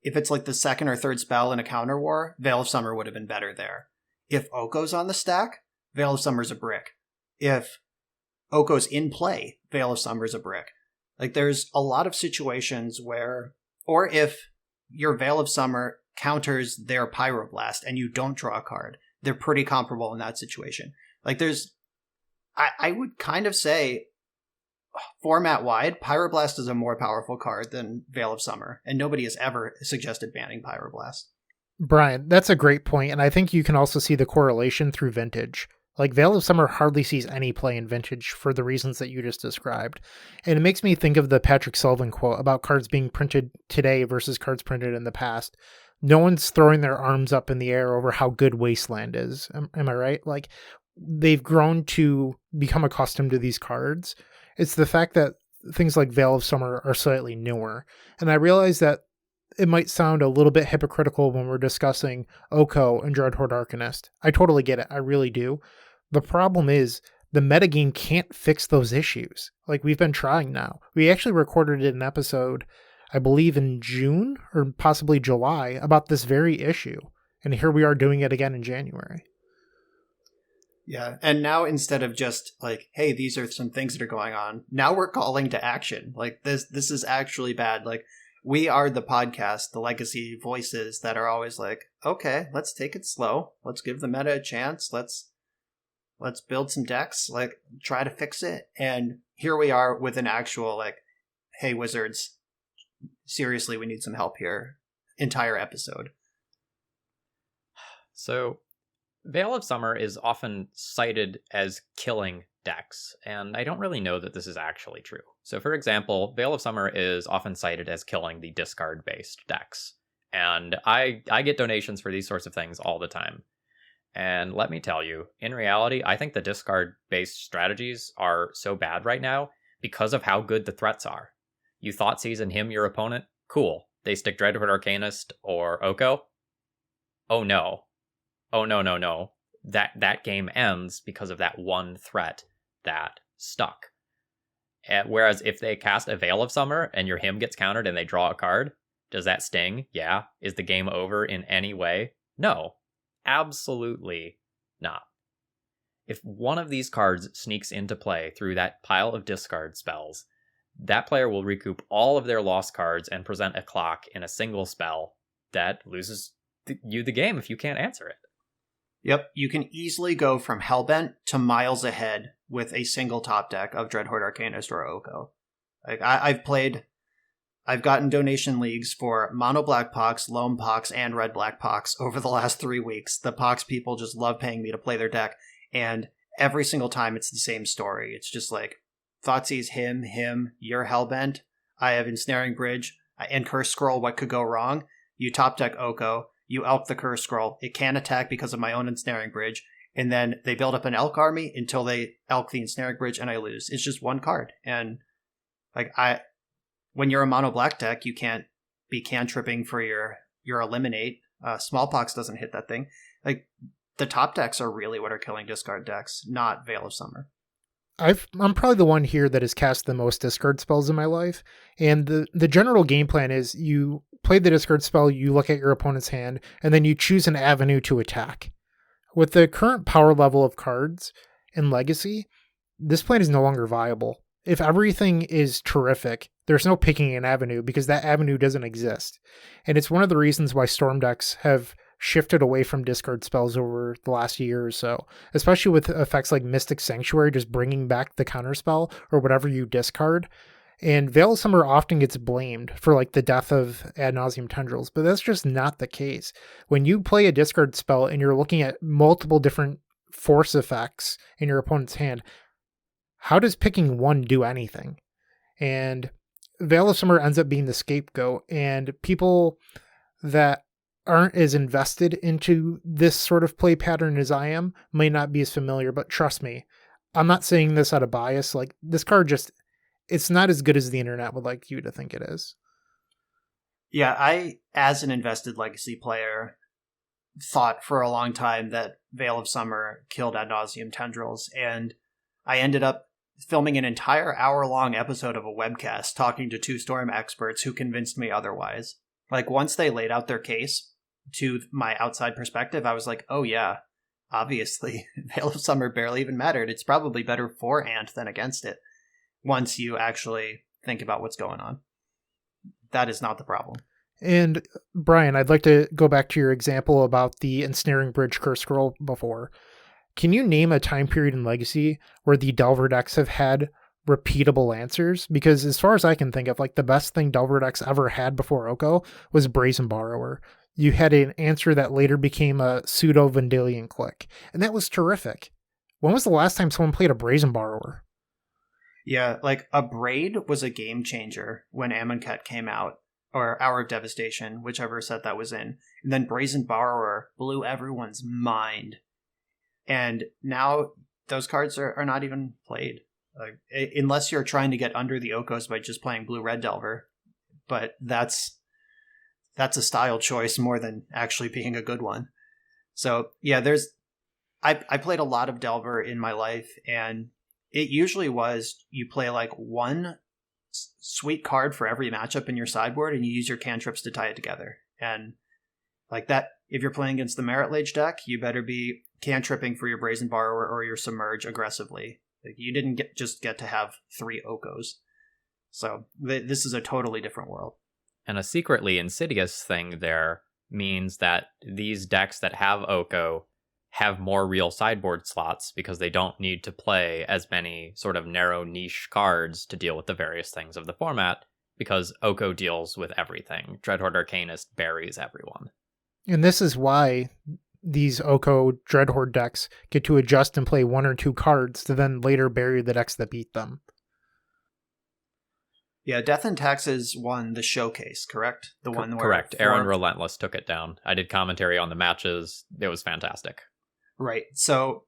it's like the second or third spell in a counter war, Veil of Summer would have been better there. If Oko's on the stack, Veil of Summer's a brick. If Oko's in play, Veil of Summer's a brick. Like, there's a lot of situations where, or if your Veil of Summer counters their Pyroblast and you don't draw a card, they're pretty comparable in that situation. Like, I would kind of say, format-wide, Pyroblast is a more powerful card than Veil of Summer, and nobody has ever suggested banning Pyroblast. Brian, that's a great point, and I think you can also see the correlation through Vintage. Like, Veil of Summer hardly sees any play in Vintage for the reasons that you just described. And it makes me think of the Patrick Sullivan quote about cards being printed today versus cards printed in the past. No one's throwing their arms up in the air over how good Wasteland is. Am I right? Like, they've grown to become accustomed to these cards. It's the fact that things like Veil of Summer are slightly newer. And I realize that it might sound a little bit hypocritical when we're discussing Oko and Dreadhorde Arcanist. I totally get it. I really do. The problem is the metagame can't fix those issues. Like, we've been trying now. We actually recorded an episode, I believe in June or possibly July, about this very issue. And here we are doing it again in January. Yeah, and now instead of just like, hey, these are some things that are going on, now we're calling to action. Like, this is actually bad. Like, we are the podcast, the legacy voices that are always like, okay, let's take it slow. Let's give the meta a chance. Let's build some decks, like, try to fix it. And here we are with an actual, like, hey, Wizards, seriously, we need some help here. Entire episode. So, Veil of Summer is often cited as killing decks, and I don't really know that this is actually true. So, for example, Veil of Summer is often cited as killing the discard-based decks. And I get donations for these sorts of things all the time. And let me tell you, in reality, I think the discard-based strategies are so bad right now because of how good the threats are. You Thoughtseize and him your opponent? Cool. They stick Dreadhorde Arcanist or Oko? Oh no. Oh no. That game ends because of that one threat that stuck. Whereas if they cast a Veil of Summer and your him gets countered and they draw a card, does that sting? Yeah. Is the game over in any way? No. Absolutely not. If one of these cards sneaks into play through that pile of discard spells, that player will recoup all of their lost cards and present a clock in a single spell that loses you the game if you can't answer it. Yep, you can easily go from Hellbent to miles ahead with a single top deck of Dreadhorde Arcanist or Oko. Like, I've gotten donation leagues for Mono Black Pox, Lone Pox, and Red Black Pox over the last 3 weeks. The Pox people just love paying me to play their deck, and every single time it's the same story. It's just like, Thoughtseize him, you're Hellbent. I have Ensnaring Bridge and Curse Scroll. What could go wrong? You top deck Oko, you Elk the Curse Scroll. It can attack because of my own Ensnaring Bridge, and then they build up an Elk army until they Elk the Ensnaring Bridge, and I lose. It's just one card, and like when you're a mono black deck, you can't be cantripping for your eliminate. Smallpox doesn't hit that thing. Like, the top decks are really what are killing discard decks, not Veil of Summer. I'm probably the one here that has cast the most discard spells in my life. And the general game plan is you play the discard spell, you look at your opponent's hand, and then you choose an avenue to attack. With the current power level of cards in Legacy, this plan is no longer viable. If everything is terrific, there's no picking an avenue because that avenue doesn't exist. And it's one of the reasons why Storm decks have shifted away from discard spells over the last year or so, especially with effects like Mystic Sanctuary just bringing back the counterspell or whatever you discard. And Veil of Summer often gets blamed for like the death of Ad Nauseam Tendrils, but that's just not the case. When you play a discard spell and you're looking at multiple different force effects in your opponent's hand, how does picking one do anything? And Veil of Summer ends up being the scapegoat, and people that aren't as invested into this sort of play pattern as I am may not be as familiar, but trust me, I'm not saying this out of bias. Like, this card it's not as good as the internet would like you to think it is. Yeah, I, as an invested Legacy player, thought for a long time that Veil of Summer killed Ad Nauseam Tendrils, and I ended up filming an entire hour-long episode of a webcast talking to 2 Storm experts who convinced me otherwise. Like, once they laid out their case to my outside perspective, I was like, oh yeah, obviously, Veil of Summer barely even mattered. It's probably better for Ant than against it, once you actually think about what's going on. That is not the problem. And Brian, I'd like to go back to your example about the Ensnaring Bridge Curse Scroll before. Can you name a time period in Legacy where the Delver decks have had repeatable answers? Because as far as I can think of, like, the best thing Delver decks ever had before Oko was Brazen Borrower. You had an answer that later became a pseudo Vendilion Click, and that was terrific. When was the last time someone played a Brazen Borrower? Yeah, like a Braid was a game changer when Amonkhet came out, or Hour of Devastation, whichever set that was in. And then Brazen Borrower blew everyone's mind. And now those cards are not even played. Unless you're trying to get under the Okos by just playing Blue-Red Delver. But that's a style choice more than actually being a good one. So yeah, I played a lot of Delver in my life, and it usually was you play like one sweet card for every matchup in your sideboard, and you use your cantrips to tie it together. And like that, if you're playing against the Merit Lage deck, you better be cantripping for your Brazen Borrower or your Submerge aggressively. Like, you didn't just get to have 3 Okos. So this is a totally different world. And a secretly insidious thing there means that these decks that have Oko have more real sideboard slots because they don't need to play as many sort of narrow niche cards to deal with the various things of the format, because Oko deals with everything. Dreadhorde Arcanist buries everyone. And this is why these Oko Dreadhorde decks get to adjust and play 1 or 2 cards to then later bury the decks that beat them. Yeah, Death and Taxes won the showcase, correct? The one where correct. Aaron Relentless took it down. I did commentary on the matches. It was fantastic. Right. So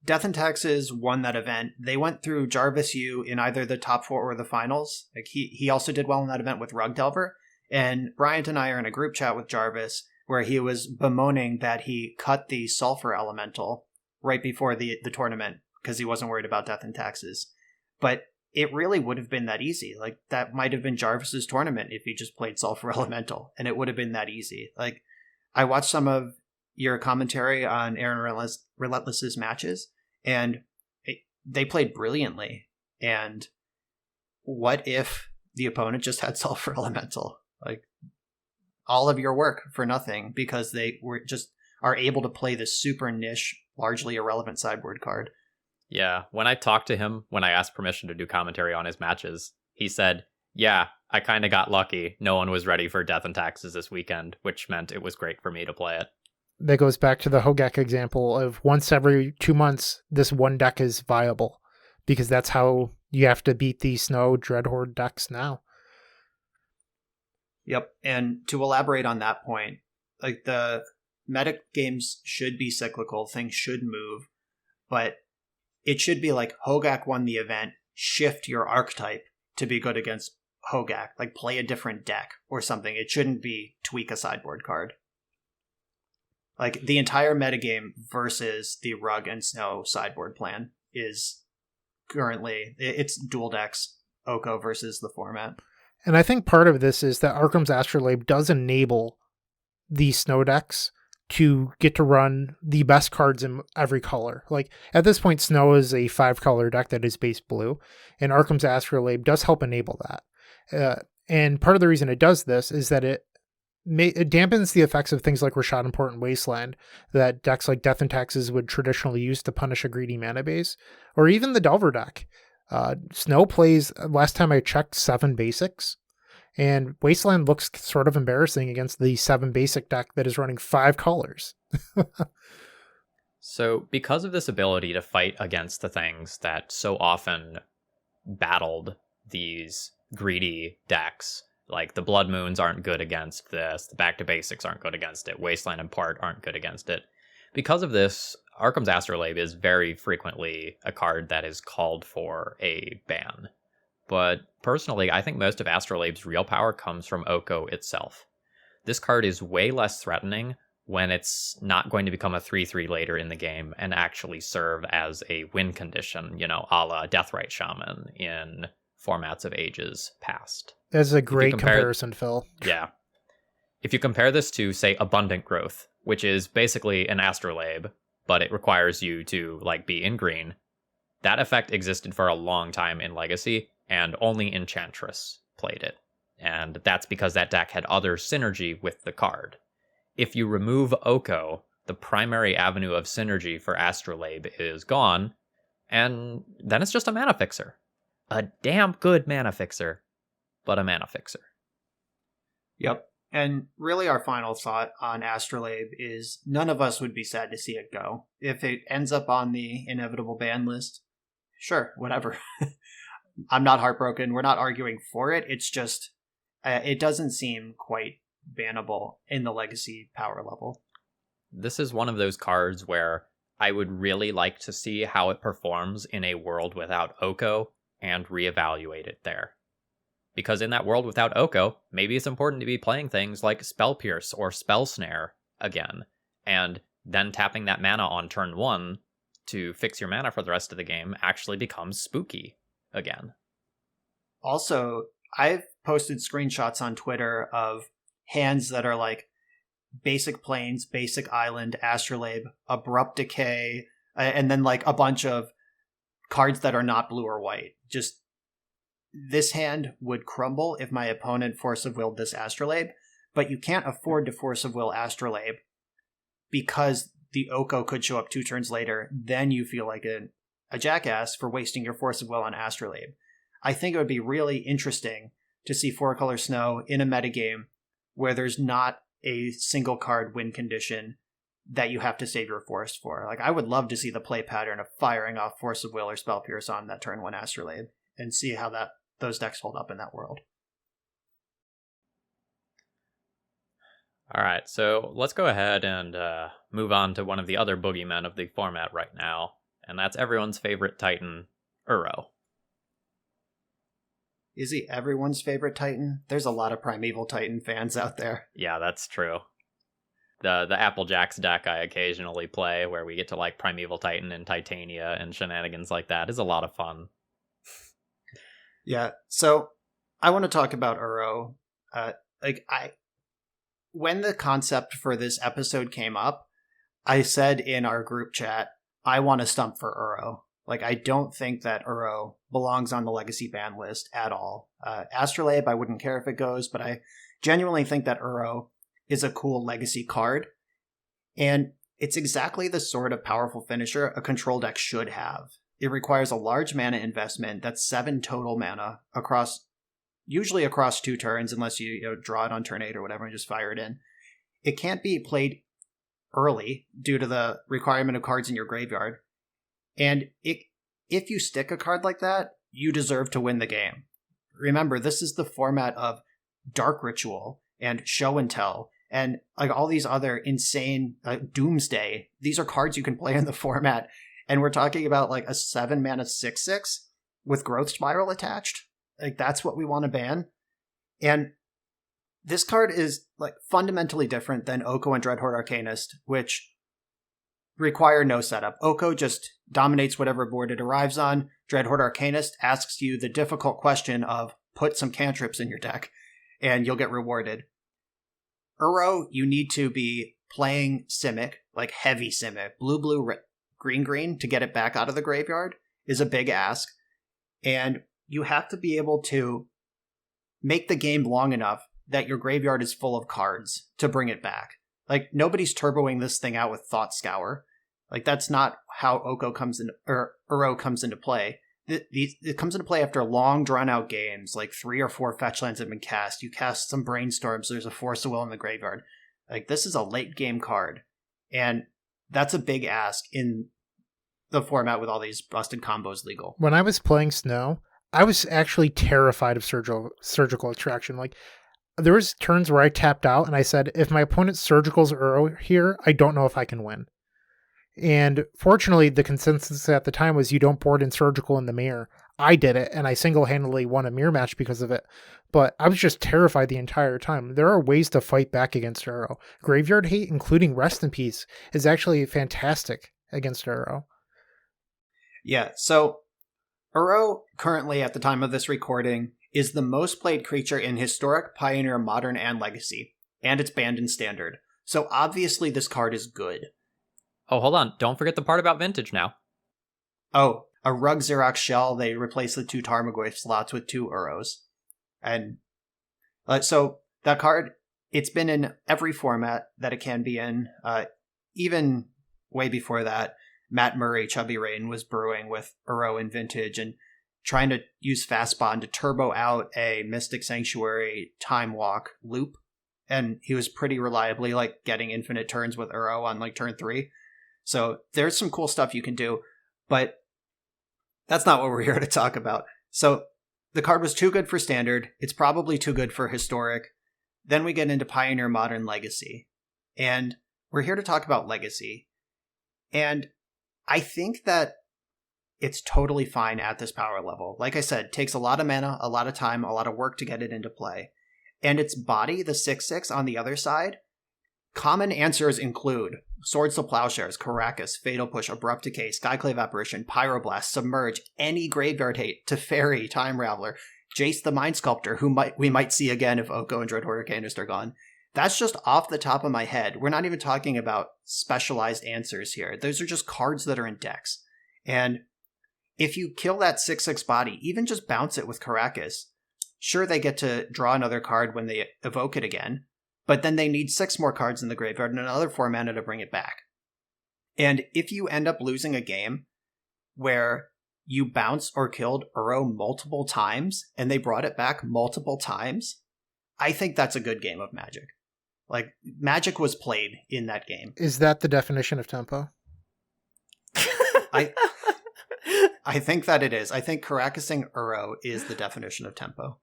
Death and Taxes won that event. They went through Jarvis U in either the top 4 or the finals. Like he also did well in that event with Rug Delver. And Bryant and I are in a group chat with Jarvis where he was bemoaning that he cut the Sulfur Elemental right before the tournament because he wasn't worried about Death and Taxes. But it really would have been that easy. Like, that might have been Jarvis's tournament if he just played Sulfur Elemental, and it would have been that easy. Like, I watched some of your commentary on Aaron Relentless's matches, and they played brilliantly. And what if the opponent just had Sulfur Elemental? Like, all of your work for nothing because they are able to play this super niche, largely irrelevant sideboard card. Yeah, when I talked to him, when I asked permission to do commentary on his matches, he said, yeah, I kind of got lucky. No one was ready for Death and Taxes this weekend, which meant it was great for me to play it. That goes back to the Hogak example of once every 2 months, this one deck is viable, because that's how you have to beat the Snow Dreadhorde decks now. Yep, and to elaborate on that point, like, the meta games should be cyclical, things should move, but it should be like Hogak won the event, shift your archetype to be good against Hogak, like play a different deck or something. It shouldn't be tweak a sideboard card. Like, the entire metagame versus the Rug and Snow sideboard plan is currently, it's dual decks, Oko versus the format. And I think part of this is that Arkham's Astrolabe does enable the Snow decks to get to run the best cards in every color. Like, at this point, Snow is a 5-color deck that is base blue, and Arkham's Astrolabe does help enable that. And part of the reason it does this is that it dampens the effects of things like Rashad Important Wasteland that decks like Death and Taxes would traditionally use to punish a greedy mana base, or even the Delver deck. Snow plays, last time I checked, 7 basics. And Wasteland looks sort of embarrassing against the 7 basic deck that is running 5 colors. So because of this ability to fight against the things that so often battled these greedy decks, like the Blood Moons aren't good against this, the Back to Basics aren't good against it, Wasteland and Part aren't good against it. Because of this, Arkham's Astrolabe is very frequently a card that is called for a ban. But personally, I think most of Astrolabe's real power comes from Oko itself. This card is way less threatening when it's not going to become a 3/3 later in the game and actually serve as a win condition, a la Deathrite Shaman in formats of ages past. That's a great comparison, Phil. Yeah. If you compare this to, say, Abundant Growth, which is basically an Astrolabe, but it requires you to be in green, that effect existed for a long time in Legacy, and only Enchantress played it. And that's because that deck had other synergy with the card. If you remove Oko, the primary avenue of synergy for Astrolabe is gone, and then it's just a mana fixer. A damn good mana fixer, but a mana fixer. Yep. And really our final thought on Astrolabe is none of us would be sad to see it go. If it ends up on the inevitable ban list, sure, whatever. I'm not heartbroken. We're not arguing for it. It's just, it doesn't seem quite bannable in the legacy power level. This is one of those cards where I would really like to see how it performs in a world without Oko and reevaluate it there. Because in that world without Oko, maybe it's important to be playing things like Spell Pierce or Spell Snare again, and then tapping that mana on turn 1 to fix your mana for the rest of the game actually becomes spooky again. Also, I've posted screenshots on Twitter of hands that are like Basic Plains, Basic Island, Astrolabe, Abrupt Decay, and then like a bunch of cards that are not blue or white. Just this hand would crumble if my opponent Force of Willed this Astrolabe, but you can't afford to Force of Will Astrolabe because the Oko could show up 2 turns later. Then you feel like a jackass for wasting your Force of Will on Astrolabe. I think it would be really interesting to see 4-color Snow in a metagame where there's not a single card win condition that you have to save your forest for. Like, I would love to see the play pattern of firing off Force of Will or Spell Pierce on that turn 1 Astrolabe and see how those decks hold up in that world. All right, so let's go ahead and move on to one of the other boogeymen of the format right now, and that's everyone's favorite Titan, Uro. Is he everyone's favorite Titan? There's a lot of Primeval Titan fans out there. Yeah, that's true. The Applejacks deck I occasionally play, where we get to like Primeval Titan and Titania and shenanigans like that, is a lot of fun. Yeah, so I want to talk about Uro. When the concept for this episode came up, I said in our group chat, I want to stump for Uro. Like, I don't think that Uro belongs on the legacy ban list at all. Astrolabe, I wouldn't care if it goes, but I genuinely think that Uro is a cool legacy card. And it's exactly the sort of powerful finisher a control deck should have. It requires a large mana investment. That's 7 total mana usually across 2 turns, unless you draw it on turn 8 or whatever and just fire it in. It can't be played early due to the requirement of cards in your graveyard. And if you stick a card like that, you deserve to win the game. Remember, this is the format of Dark Ritual and Show and Tell and like all these other insane Doomsday. These are cards you can play in the format. And we're talking about like a 7 mana 6/6 with Growth Spiral attached. Like, that's what we want to ban. And this card is like fundamentally different than Oko and Dreadhorde Arcanist, which require no setup. Oko just dominates whatever board it arrives on. Dreadhorde Arcanist asks you the difficult question of put some cantrips in your deck and you'll get rewarded. Uro, you need to be playing Simic, like heavy Simic, blue, green, to get it back out of the graveyard is a big ask. And you have to be able to make the game long enough that your graveyard is full of cards to bring it back. Like, nobody's turboing this thing out with Thought Scour. Like, that's not how Uro comes into play. It comes into play after long, drawn-out games, like 3 or 4 fetch lands have been cast. You cast some Brainstorms, there's a Force of Will in the graveyard. Like, this is a late-game card. And that's a big ask in the format with all these busted combos legal. When I was playing Snow, I was actually terrified of surgical extraction. Like, there was turns where I tapped out and I said, if my opponent's Surgical's Uro here, I don't know if I can win. And fortunately, the consensus at the time was you don't board in Surgical in the mirror. I did it, and I single-handedly won a mirror match because of it. But I was just terrified the entire time. There are ways to fight back against Uro. Graveyard Hate, including Rest in Peace, is actually fantastic against Uro. Yeah, so Uro, currently at the time of this recording, is the most played creature in Historic, Pioneer, Modern, and Legacy. And it's banned in Standard. So obviously this card is good. Oh, hold on. Don't forget the part about Vintage now. Oh, a Rug Xerox Shell, they replace the 2 Tarmogoyf slots with 2 Uros. And so that card, it's been in every format that it can be in. Even way before that, Matt Murray, Chubby Rain, was brewing with Uro and Vintage and trying to use Fast Bond to turbo out a Mystic Sanctuary Time Walk loop and he was pretty reliably like getting infinite turns with Uro on like turn 3. So there's some cool stuff you can do, but that's not what we're here to talk about. So the card was too good for Standard. It's probably too good for Historic. Then we get into Pioneer, Modern, Legacy. And we're here to talk about Legacy. And I think that it's totally fine at this power level. Like I said, it takes a lot of mana, a lot of time, a lot of work to get it into play. And its body, the 6/6 on the other side, common answers include Swords to Plowshares, Karakas, Fatal Push, Abrupt Decay, Skyclave Apparition, Pyroblast, Submerge, any Graveyard Hate, Teferi, Time Raveler, Jace the Mind Sculptor, who we might see again if Oko and Dreadhorde Arcanist are gone. That's just off the top of my head. We're not even talking about specialized answers here. Those are just cards that are in decks. And if you kill that 6/6 body, even just bounce it with Karakas, sure, they get to draw another card when they evoke it again, but then they need 6 more cards in the graveyard and another 4 mana to bring it back. And if you end up losing a game where you bounced or killed Uro multiple times and they brought it back multiple times, I think that's a good game of Magic. Like, Magic was played in that game. Is that the definition of tempo? I think that it is. I think Karakasing Uro is the definition of tempo.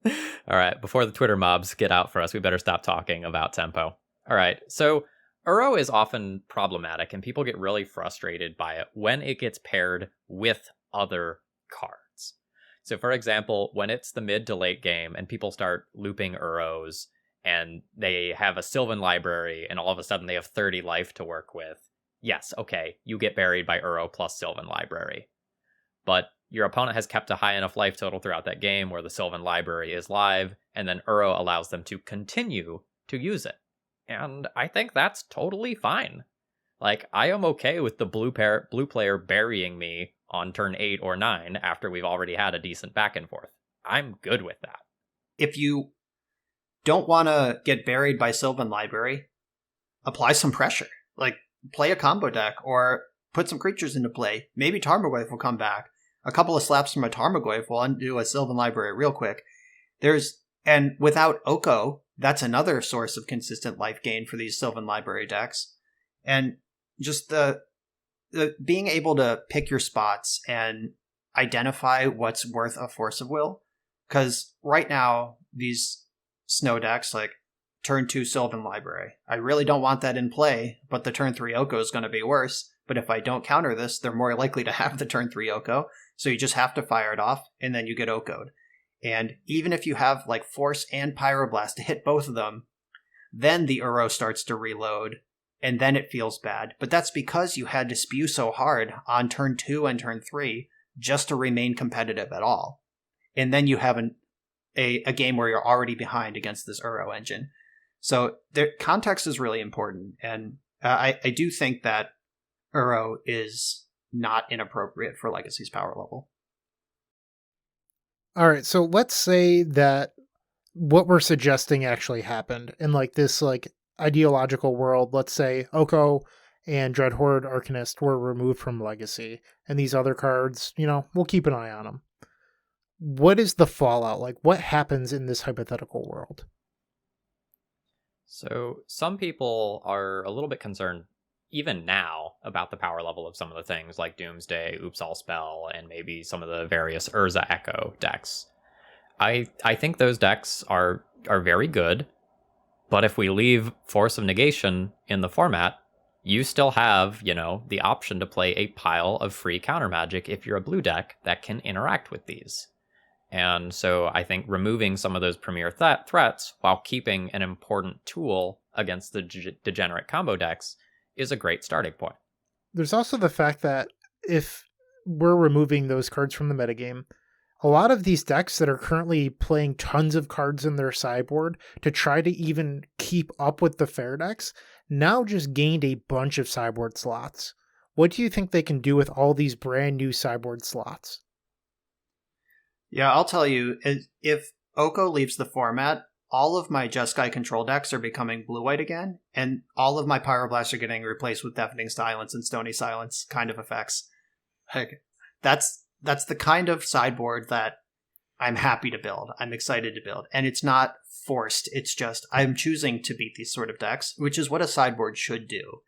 All right, before the Twitter mobs get out for us, we better stop talking about tempo. All right, so Uro is often problematic, and people get really frustrated by it when it gets paired with other cards. So, for example, when it's the mid to late game and people start looping Uros, and they have a Sylvan library, and all of a sudden they have 30 life to work with, yes, okay, you get buried by Uro plus Sylvan library. But your opponent has kept a high enough life total throughout that game where the Sylvan library is live, and then Uro allows them to continue to use it. And I think that's totally fine. Like, I am okay with the blue player burying me on turn 8 or 9 after we've already had a decent back and forth. I'm good with that. If you don't want to get buried by Sylvan library, apply some pressure. Like, play a combo deck or put some creatures into play. Maybe Tarmogoyf will come back. A couple of slaps from a Tarmogoyf will undo a Sylvan library real quick. And without Oko, that's another source of consistent life gain for these Sylvan library decks. And just the being able to pick your spots and identify what's worth a Force of Will. Because right now, these snow decks, like turn 2 Sylvan library, I really don't want that in play, but the turn 3 Oko is going to be worse. But if I don't counter this, they're more likely to have the turn 3 Oko. So you just have to fire it off, and then you get Oko'd. And even if you have like Force and Pyroblast to hit both of them, then the Uro starts to reload, and then it feels bad. But that's because you had to spew so hard on turn 2 and turn 3 just to remain competitive at all. And then you have a game where you're already behind against this Uro engine. So context is really important, and I do think that Uro is not inappropriate for Legacy's power level. All right, so let's say that what we're suggesting actually happened in like this like ideological world. Let's say Oko and Dreadhorde Arcanist were removed from Legacy, and these other cards, we'll keep an eye on them. What is the fallout? Like, what happens in this hypothetical world? So some people are a little bit concerned, even now, about the power level of some of the things like Doomsday, Oops All Spell, and maybe some of the various Urza Echo decks. I think those decks are very good, but if we leave Force of Negation in the format, you still have, the option to play a pile of free counter magic if you're a blue deck that can interact with these. And so I think removing some of those premier threats while keeping an important tool against the degenerate combo decks is a great starting point. There's also the fact that if we're removing those cards from the metagame, a lot of these decks that are currently playing tons of cards in their sideboard to try to even keep up with the fair decks now just gained a bunch of sideboard slots. What do you think they can do with all these brand new sideboard slots? Yeah, I'll tell you, if Oko leaves the format, all of my Jeskai control decks are becoming blue-white again, and all of my Pyroblasts are getting replaced with Deafening Silence and Stony Silence kind of effects. Like, that's the kind of sideboard that I'm happy to build. I'm excited to build. And it's not forced. It's just I'm choosing to beat these sort of decks, which is what a sideboard should do.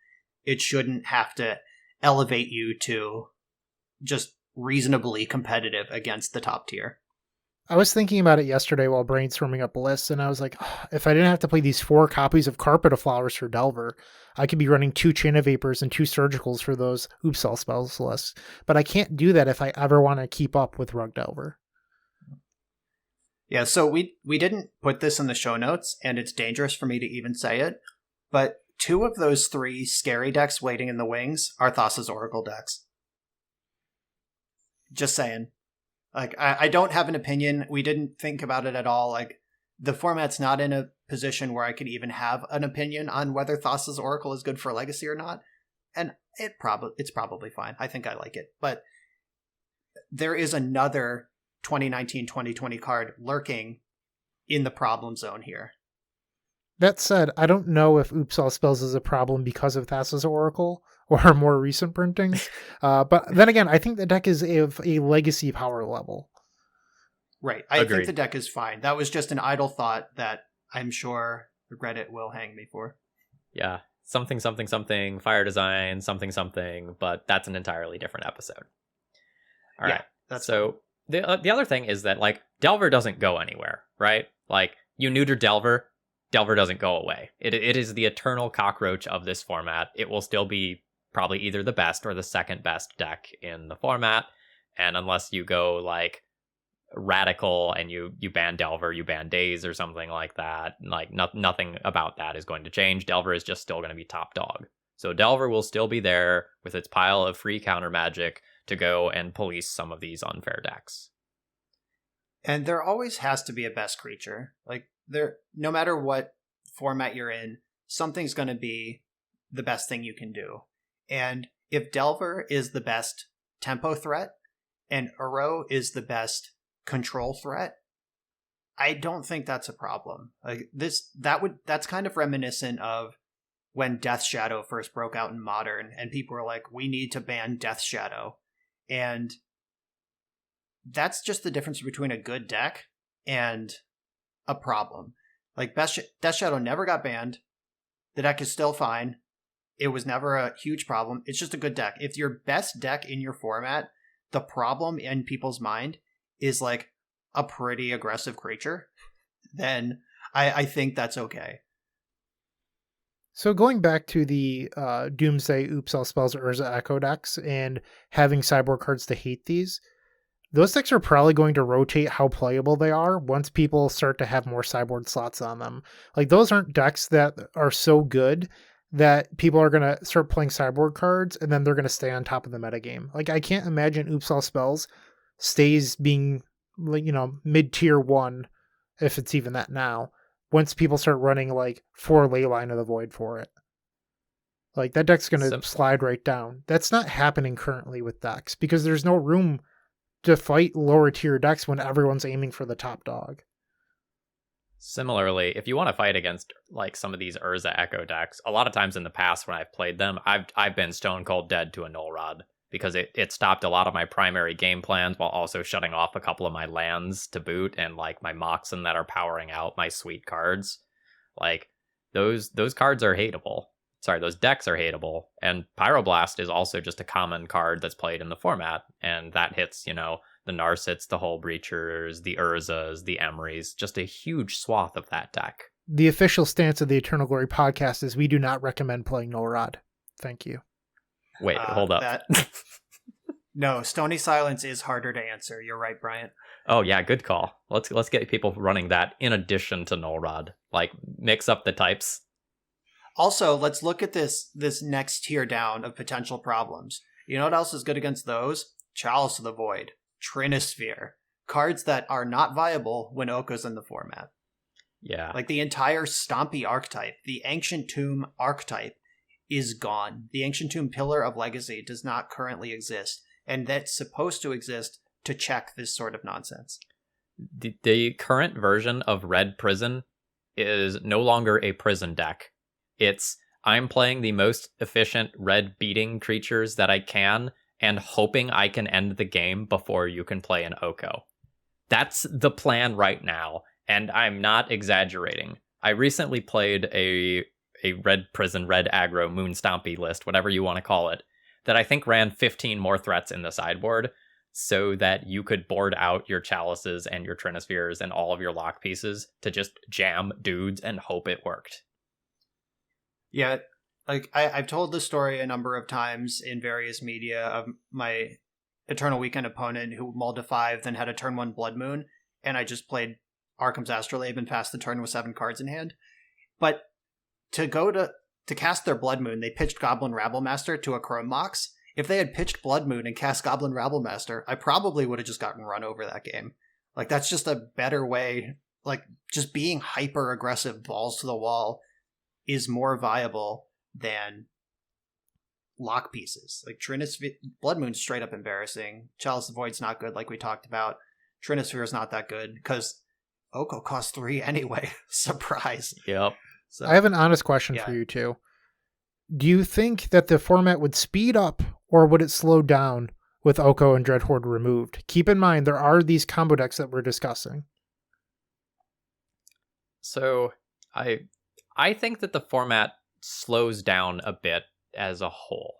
It shouldn't have to elevate you to just reasonably competitive against the top tier. I was thinking about it yesterday while brainstorming up lists, and I was like, if I didn't have to play these 4 copies of Carpet of Flowers for Delver, I could be running 2 Chain of Vapors and 2 Surgicals for those Oops All Spells lists. But I can't do that if I ever want to keep up with Rug Delver. Yeah, so we didn't put this in the show notes, and it's dangerous for me to even say it, but 2 of those 3 scary decks waiting in the wings are Thassa's Oracle decks. Just saying. Like, I don't have an opinion. We didn't think about it at all. Like, the format's not in a position where I could even have an opinion on whether Thassa's Oracle is good for Legacy or not. And it's probably fine. I think I like it. But there is another 2019-2020 card lurking in the problem zone here. That said, I don't know if Oops All Spells is a problem because of Thassa's Oracle or more recent printings. But then again, I think the deck is of a legacy power level. Right. I think the deck is fine. That was just an idle thought that I'm sure Reddit will hang me for. Yeah. Something, fire design, something, but that's an entirely different episode. All right. That's so the other thing is that, like, Delver doesn't go anywhere, right? Like, you neuter Delver doesn't go away. It is the eternal cockroach of this format. It will still be probably either the best or the second best deck in the format. And unless you go, like, radical and you ban Delver, you ban Daze or something like that, like, nothing about that is going to change. Delver is just still going to be top dog. So Delver will still be there with its pile of free counter magic to go and police some of these unfair decks. And there always has to be a best creature. Like, no matter what format you're in, something's going to be the best thing you can do. And if Delver is the best tempo threat and Uro is the best control threat, I don't think that's a problem. Like, that's kind of reminiscent of when Death Shadow first broke out in Modern, and people were like, we need to ban Death Shadow. And that's just the difference between a good deck and a problem. Like, Death Shadow never got banned. The deck is still fine. It was never a huge problem. It's just a good deck. If your best deck in your format, the problem in people's mind is like a pretty aggressive creature, then I think that's okay. So going back to the Doomsday Oops All Spells Urza Echo decks and having sideboard cards to hate those decks are probably going to rotate how playable they are once people start to have more sideboard slots on them. Like, those aren't decks that are so good that people are going to start playing sideboard cards and then they're going to stay on top of the metagame. Like, I can't imagine Oops All Spells stays being, mid-tier 1, if it's even that now, once people start running, like, 4 Leyline of the Void for it. Like, that deck's going to slide right down. That's not happening currently with decks because there's no room to fight lower tier decks when everyone's aiming for the top dog. Similarly, if you want to fight against, like, some of these Urza Echo decks, a lot of times in the past when I've played them, I've been stone cold dead to a Null Rod because it stopped a lot of my primary game plans while also shutting off a couple of my lands to boot and, like, my Moxen that are powering out my sweet cards. Like, those cards are hateable. Sorry, those decks are hateable. And Pyroblast is also just a common card that's played in the format, and that hits, the Narsets, the Hull Breachers, the Urzas, the Emrys, just a huge swath of that deck. The official stance of the Eternal Glory podcast is we do not recommend playing Null Rod. Thank you. Wait, hold up. No, Stony Silence is harder to answer. You're right, Bryant. Oh yeah, good call. Let's get people running that in addition to Null Rod. Like, mix up the types. Also, let's look at this next tier down of potential problems. You know what else is good against those? Chalice of the Void, Trinisphere, cards that are not viable when Oko's in the format. Yeah. Like, the entire Stompy archetype, the Ancient Tomb archetype is gone. The Ancient Tomb Pillar of Legacy does not currently exist, and that's supposed to exist to check this sort of nonsense. The current version of Red Prison is no longer a prison deck. I'm playing the most efficient red beating creatures that I can and hoping I can end the game before you can play an Oko. That's the plan right now, and I'm not exaggerating. I recently played a red prison, red aggro, moon stompy list, whatever you want to call it, that I think ran 15 more threats in the sideboard so that you could board out your chalices and your trinispheres and all of your lock pieces to just jam dudes and hope it worked. Yeah, like I've told this story a number of times in various media of my Eternal Weekend opponent who mulled a 5, then had a turn 1 Blood Moon, and I just played Arkham's Astrolabe and passed the turn with 7 cards in hand. But to cast their Blood Moon, they pitched Goblin Rabblemaster to a Chrome Mox. If they had pitched Blood Moon and cast Goblin Rabblemaster, I probably would have just gotten run over that game. Like, that's just a better way. Like, just being hyper aggressive, balls to the wall, is more viable than lock pieces. Like, Blood Moon's straight up embarrassing. Chalice of Void's not good, like we talked about. Trinisphere's not that good, because Oko costs 3 anyway. Surprise. Yep. So, I have an honest question for you two. Do you think that the format would speed up or would it slow down with Oko and Dreadhorde removed? Keep in mind, there are these combo decks that we're discussing. So I think that the format slows down a bit as a whole.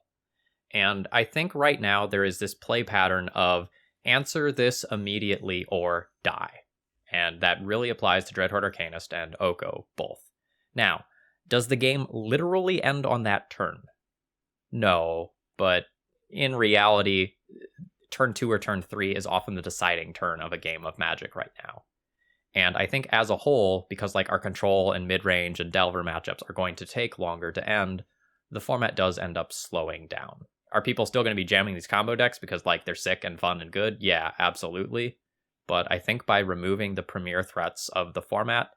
And I think right now there is this play pattern of answer this immediately or die. And that really applies to Dreadhorde Arcanist and Oko both. Now, does the game literally end on that turn? No, but in reality, turn 2 or turn 3 is often the deciding turn of a game of Magic right now. And I think as a whole, because like our control and mid-range and Delver matchups are going to take longer to end, the format does end up slowing down. Are people still going to be jamming these combo decks because like they're sick and fun and good? Yeah, absolutely. But I think by removing the premier threats of the format,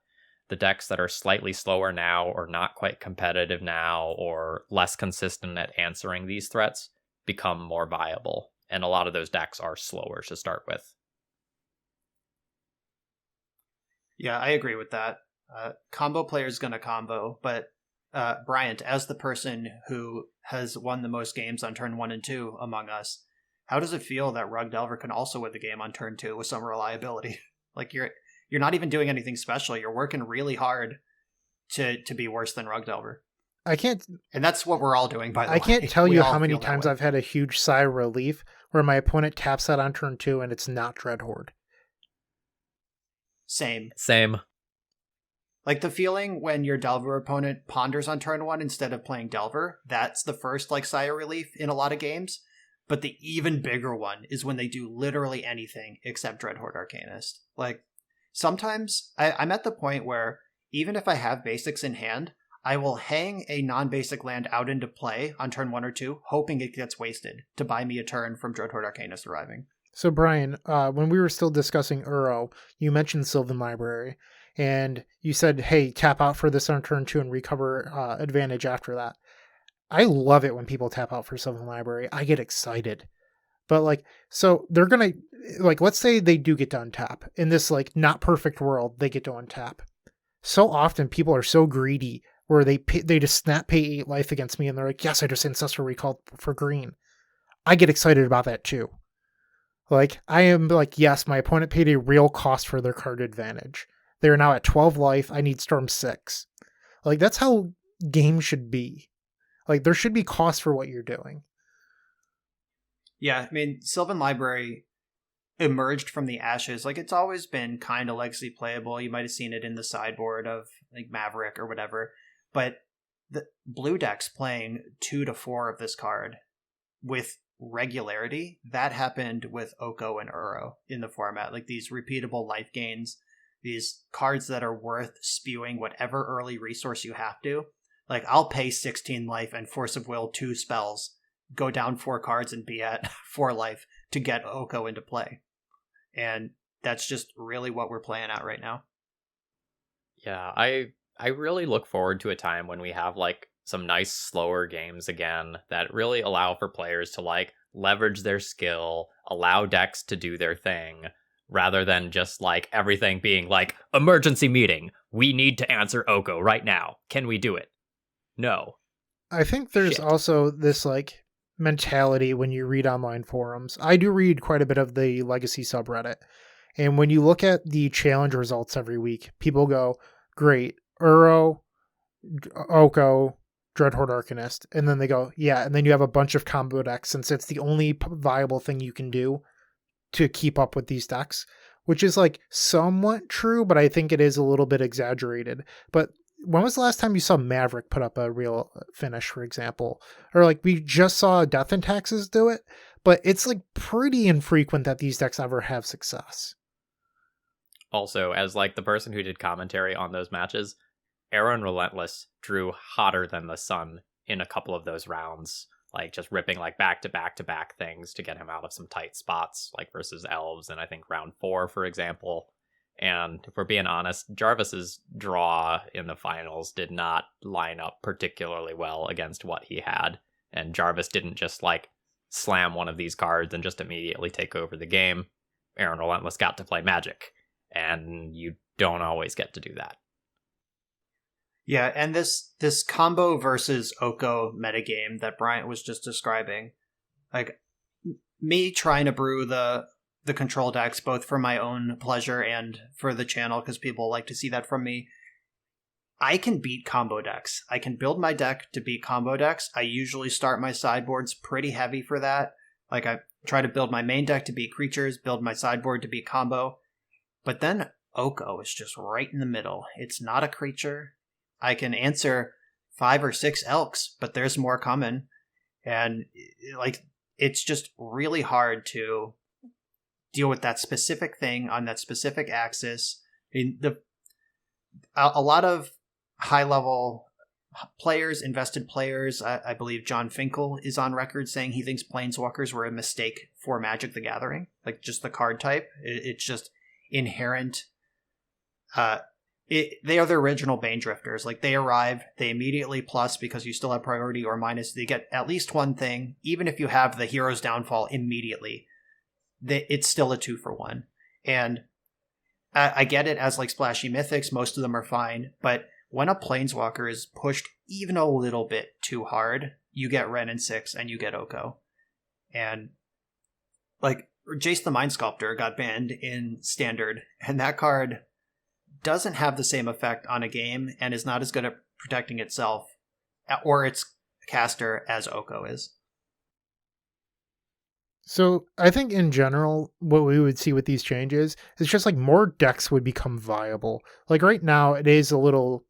the decks that are slightly slower now or not quite competitive now or less consistent at answering these threats become more viable. And a lot of those decks are slower to start with. Yeah, I agree with that. Combo player's gonna combo, but Bryant, as the person who has won the most games on turn 1 and 2 among us, how does it feel that Rug Delver can also win the game on turn 2 with some reliability? Like, you're not even doing anything special. You're working really hard to be worse than Rug Delver. And that's what we're all doing, by the way. I can't tell you how many times I've had a huge sigh of relief where my opponent taps that on turn 2 and it's not Dreadhorde. Same. Like, the feeling when your Delver opponent ponders on turn 1 instead of playing Delver, that's the first, like, sigh of relief in a lot of games. But the even bigger one is when they do literally anything except Dreadhorde Arcanist. Like, sometimes I'm at the point where even if I have basics in hand, I will hang a non-basic land out into play on turn 1 or 2, hoping it gets wasted to buy me a turn from Dreadhorde Arcanist arriving. So, Brian, when we were still discussing Uro, you mentioned Sylvan Library, and you said, hey, tap out for this on turn 2 and recover advantage after that. I love it when people tap out for Sylvan Library. I get excited. But, like, so they're going to, like, let's say they do get to untap. In this, like, not perfect world, they get to untap. So often people are so greedy where they just snap pay 8 life against me and they're like, yes, I just Ancestral Recall for green. I get excited about that too. Like, I am like, yes, my opponent paid a real cost for their card advantage. They are now at 12 life. I need Storm 6. Like, that's how games should be. Like, there should be cost for what you're doing. Yeah, I mean, Sylvan Library emerged from the ashes. Like, it's always been kind of legacy playable. You might have seen it in the sideboard of, like, Maverick or whatever. But the blue decks playing 2 to 4 of this card with regularity, that happened with Oko and Uro in the format. Like, these repeatable life gains, these cards that are worth spewing whatever early resource you have to. Like, I'll pay 16 life and Force of Will 2 spells, go down 4 cards and be at 4 life to get Oko into play. And that's just really what we're playing at right now. Yeah, I really look forward to a time when we have like some nice slower games again that really allow for players to like leverage their skill, allow decks to do their thing, rather than just like everything being like emergency meeting. We need to answer Oko right now. Can we do it? No. I think there's also this like mentality when you read online forums. I do read quite a bit of the Legacy subreddit, And when you look at the challenge results every week, people go, great, Uro, Oko, Dreadhorde Arcanist. And then they go, yeah. And then you have a bunch of combo decks since it's the only viable thing you can do to keep up with these decks, which is like somewhat true, but I think it is a little bit exaggerated. But when was the last time you saw Maverick put up a real finish, for example? Or like we just saw Death and Taxes do it, but it's like pretty infrequent that these decks ever have success. Also, as like the person who did commentary on those matches, Aaron Relentless drew hotter than the sun in a couple of those rounds, like just ripping like back to back things to get him out of some tight spots, like versus Elves in I think round 4, for example. And if we're being honest, Jarvis's draw in the finals did not line up particularly well against what he had. And Jarvis didn't just like slam one of these cards and just immediately take over the game. Aaron Relentless got to play Magic, and you don't always get to do that. Yeah, and this combo versus Oko metagame that Bryant was just describing, like me trying to brew the control decks both for my own pleasure and for the channel because people like to see that from me. I can beat combo decks. I can build my deck to beat combo decks. I usually start my sideboards pretty heavy for that. Like I try to build my main deck to beat creatures, build my sideboard to beat combo. But then Oko is just right in the middle. It's not a creature. I can answer 5 or 6 Elks, but there's more coming. And like it's just really hard to deal with that specific thing on that specific axis. I mean, a lot of high-level players, invested players, I believe John Finkel is on record saying he thinks Planeswalkers were a mistake for Magic the Gathering. Like, just the card type. It's just inherent. They are the original Bane Drifters. Like, they arrive, they immediately plus because you still have priority or minus. They get at least one thing, even if you have the Hero's Downfall immediately. It's still a 2-for-1. And I get it as like splashy mythics, most of them are fine, but when a Planeswalker is pushed even a little bit too hard, you get Ren and 6 and you get Oko. And like Jace the Mind Sculptor got banned in Standard, and that card doesn't have the same effect on a game and is not as good at protecting itself or its caster as Oko is. So I think in general, what we would see with these changes is just like more decks would become viable. Like right now, it is a little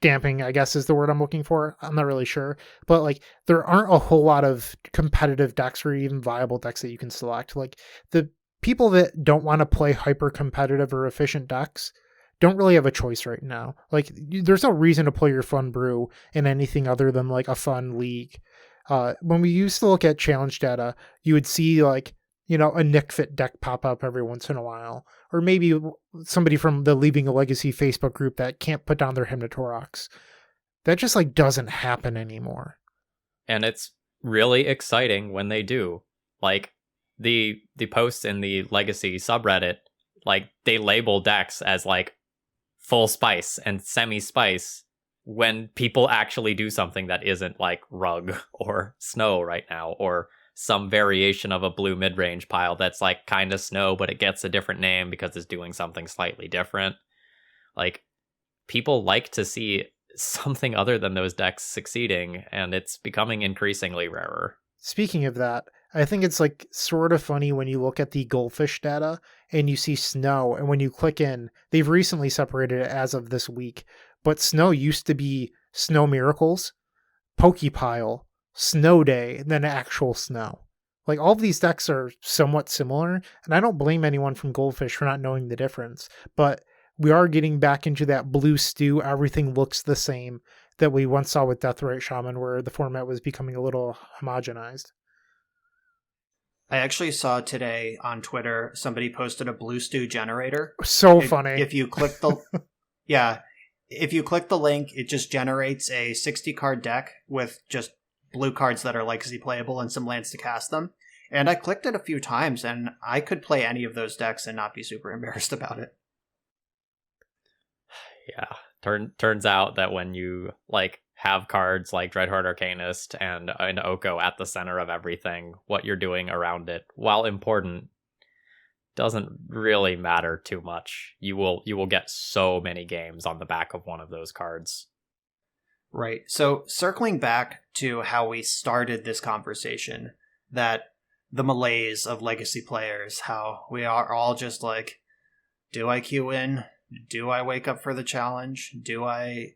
damping, I guess is the word I'm looking for. I'm not really sure. But like there aren't a whole lot of competitive decks or even viable decks that you can select. Like the people that don't want to play hyper competitive or efficient decks don't really have a choice right now. Like there's no reason to play your fun brew in anything other than like a fun league. When we used to look at challenge data, you would see like, you know, a Nick Fit deck pop up every once in a while, or maybe somebody from the Leaving a Legacy Facebook group that can't put down their Hymnotorox. That just like doesn't happen anymore. And it's really exciting when they do. Like the posts in the Legacy subreddit, like they label decks as like full spice and semi spice when people actually do something that isn't like Rug or Snow right now, or some variation of a blue mid-range pile that's like kind of Snow, but it gets a different name because it's doing something slightly different. Like, people like to see something other than those decks succeeding, and it's becoming increasingly rarer. Speaking of that, I think it's like sort of funny when you look at the Goldfish data and you see Snow, and when you click in, they've recently separated it as of this week, but Snow used to be Snow Miracles, Pokepile, Snow Day, and then actual Snow. Like all of these decks are somewhat similar, and I don't blame anyone from Goldfish for not knowing the difference, but we are getting back into that blue stew, everything looks the same that we once saw with Deathrite Shaman, where the format was becoming a little homogenized. I actually saw today on Twitter, somebody posted a blue stew generator. So funny. If you click the if you click the link, it just generates a 60 card deck with just blue cards that are legacy playable and some lands to cast them. And I clicked it a few times, and I could play any of those decks and not be super embarrassed about it. Yeah, turns out that when you like have cards like Dreadhorde Arcanist and Oko at the center of everything, what you're doing around it, while important, doesn't really matter too much. You will get so many games on the back of one of those cards. Right. So circling back to how we started this conversation, that the malaise of legacy players, how we are all just like, do I queue in? Do I wake up for the challenge? Do I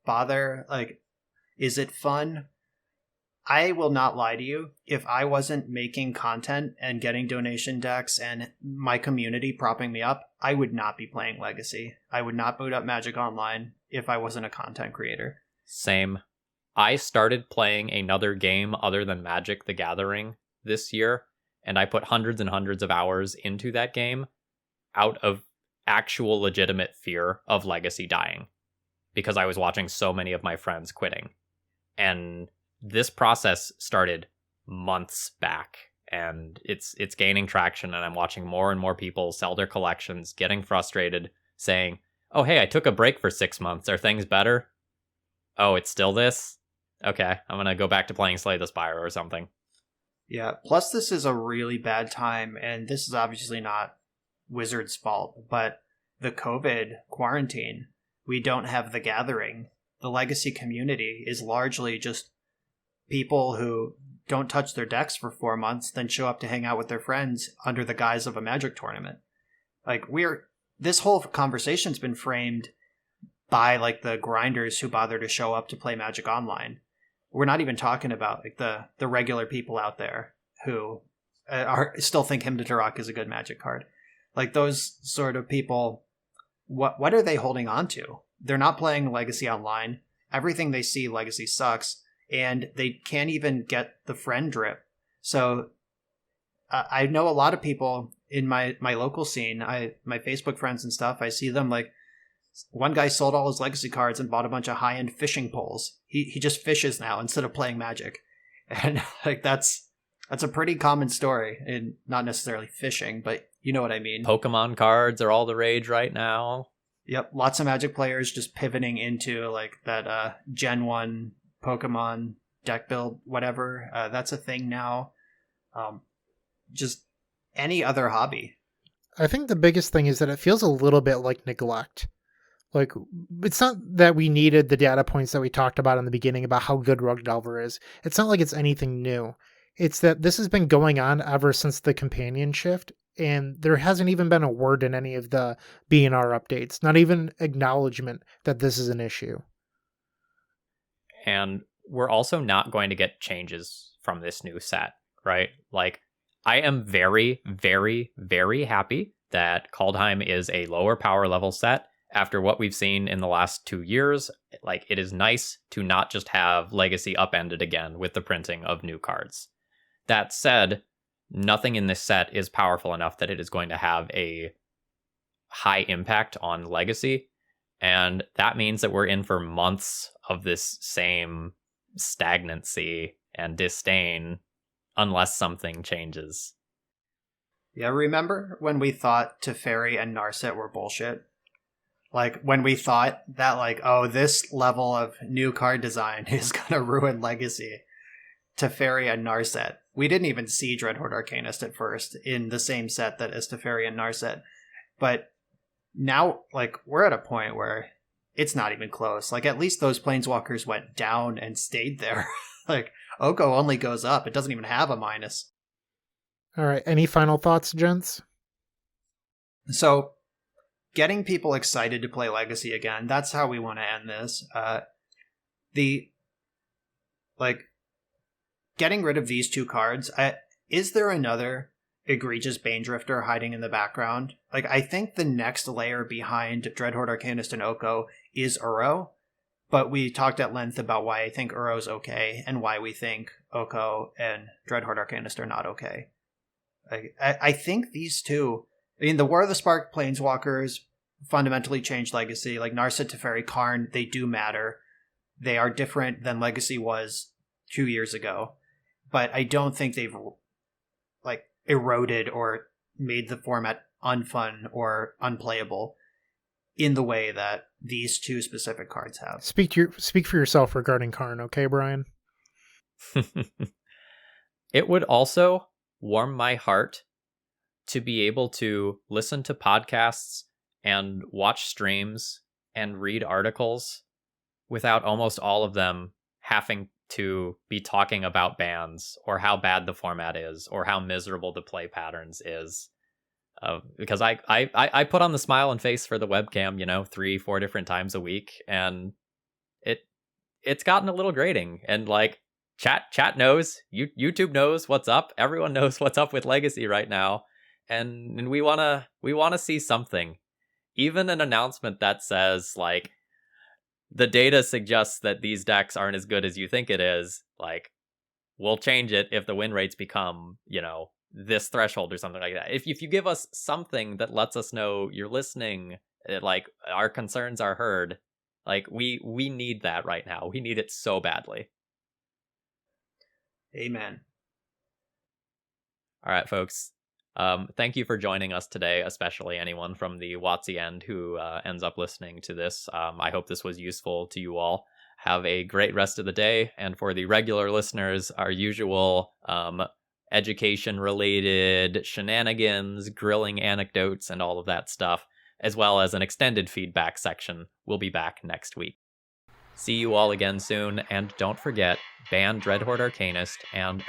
bother? Like, is it fun? I will not lie to you. If I wasn't making content and getting donation decks and my community propping me up, I would not be playing Legacy. I would not boot up Magic Online if I wasn't a content creator. Same. I started playing another game other than Magic the Gathering this year, and I put hundreds and hundreds of hours into that game out of actual legitimate fear of Legacy dying, because I was watching so many of my friends quitting. And this process started months back, and it's gaining traction, and I'm watching more and more people sell their collections, getting frustrated, saying, oh, hey, I took a break for 6 months. Are things better? Oh, it's still this? Okay, I'm going to go back to playing Slay the Spire or something. Yeah, plus this is a really bad time, and this is obviously not Wizards' fault, but the COVID quarantine, we don't have the gathering. The Legacy community is largely just people who don't touch their decks for 4 months, then show up to hang out with their friends under the guise of a Magic tournament. Like, this whole conversation's been framed by like the grinders who bother to show up to play Magic Online. We're not even talking about like the regular people out there who still think Hymn to Turok is a good Magic card. Like, those sort of people, what are they holding on to? They're not playing Legacy Online. Everything they see Legacy sucks, and they can't even get the friend drip. So I know a lot of people in my local scene, my Facebook friends and stuff, I see them like, one guy sold all his Legacy cards and bought a bunch of high-end fishing poles. He just fishes now instead of playing Magic. And like that's a pretty common story, and not necessarily fishing, but you know what I mean. Pokemon cards are all the rage right now. Yep, lots of Magic players just pivoting into like that Gen 1 Pokemon deck build, whatever. That's a thing now. Just any other hobby. I think the biggest thing is that it feels a little bit like neglect. Like, it's not that we needed the data points that we talked about in the beginning about how good Rogue Delver is. It's not like it's anything new. It's that this has been going on ever since the companion shift, and there hasn't even been a word in any of the BNR updates, not even acknowledgement that this is an issue. And we're also not going to get changes from this new set, right? Like, I am very, very, very happy that Kaldheim is a lower power level set. After what we've seen in the last 2 years, like, it is nice to not just have Legacy upended again with the printing of new cards. That said, nothing in this set is powerful enough that it is going to have a high impact on Legacy, and that means that we're in for months of this same stagnancy and disdain unless something changes. Yeah, remember when we thought Teferi and Narset were bullshit? Like, when we thought that, like, oh, this level of new card design is going to ruin Legacy. Teferi and Narset. We didn't even see Dreadhorde Arcanist at first in the same set that is Teferi and Narset. But now, like, we're at a point where it's not even close. Like, at least those Planeswalkers went down and stayed there. Like, Oko only goes up. It doesn't even have a minus. All right. Any final thoughts, gents? So, getting people excited to play Legacy again, that's how we want to end this. Getting rid of these two cards, is there another egregious Banedrifter hiding in the background? Like, I think the next layer behind Dreadhorde Arcanist and Oko is Uro, but we talked at length about why I think Uro's okay and why we think Oko and Dreadhorde Arcanist are not okay. I think these two, I mean, the War of the Spark Planeswalkers fundamentally changed Legacy. Like, Narset, Teferi, Karn, they do matter. They are different than Legacy was 2 years ago. But I don't think they've, like, eroded or made the format unfun or unplayable in the way that these two specific cards have. Speak for yourself regarding Karn, okay, Brian? It would also warm my heart to be able to listen to podcasts and watch streams and read articles without almost all of them having to be talking about bans or how bad the format is or how miserable the play patterns is. Because I put on the smile and face for the webcam, 3-4 different times a week, and it's gotten a little grating. And like chat knows, YouTube knows what's up. Everyone knows what's up with Legacy right now, and we wanna see something, even an announcement that says like, the data suggests that these decks aren't as good as you think it is. Like, we'll change it if the win rates become, this threshold or something like that. If you give us something that lets us know you're listening, like our concerns are heard, like we need that right now. We need it so badly. Amen. All right, folks. Thank you for joining us today, especially anyone from the WotC end who ends up listening to this. I hope this was useful to you all. Have a great rest of the day. And for the regular listeners, our usual education-related shenanigans, grilling anecdotes, and all of that stuff, as well as an extended feedback section, will be back next week. See you all again soon, and don't forget, ban Dreadhorde Arcanist and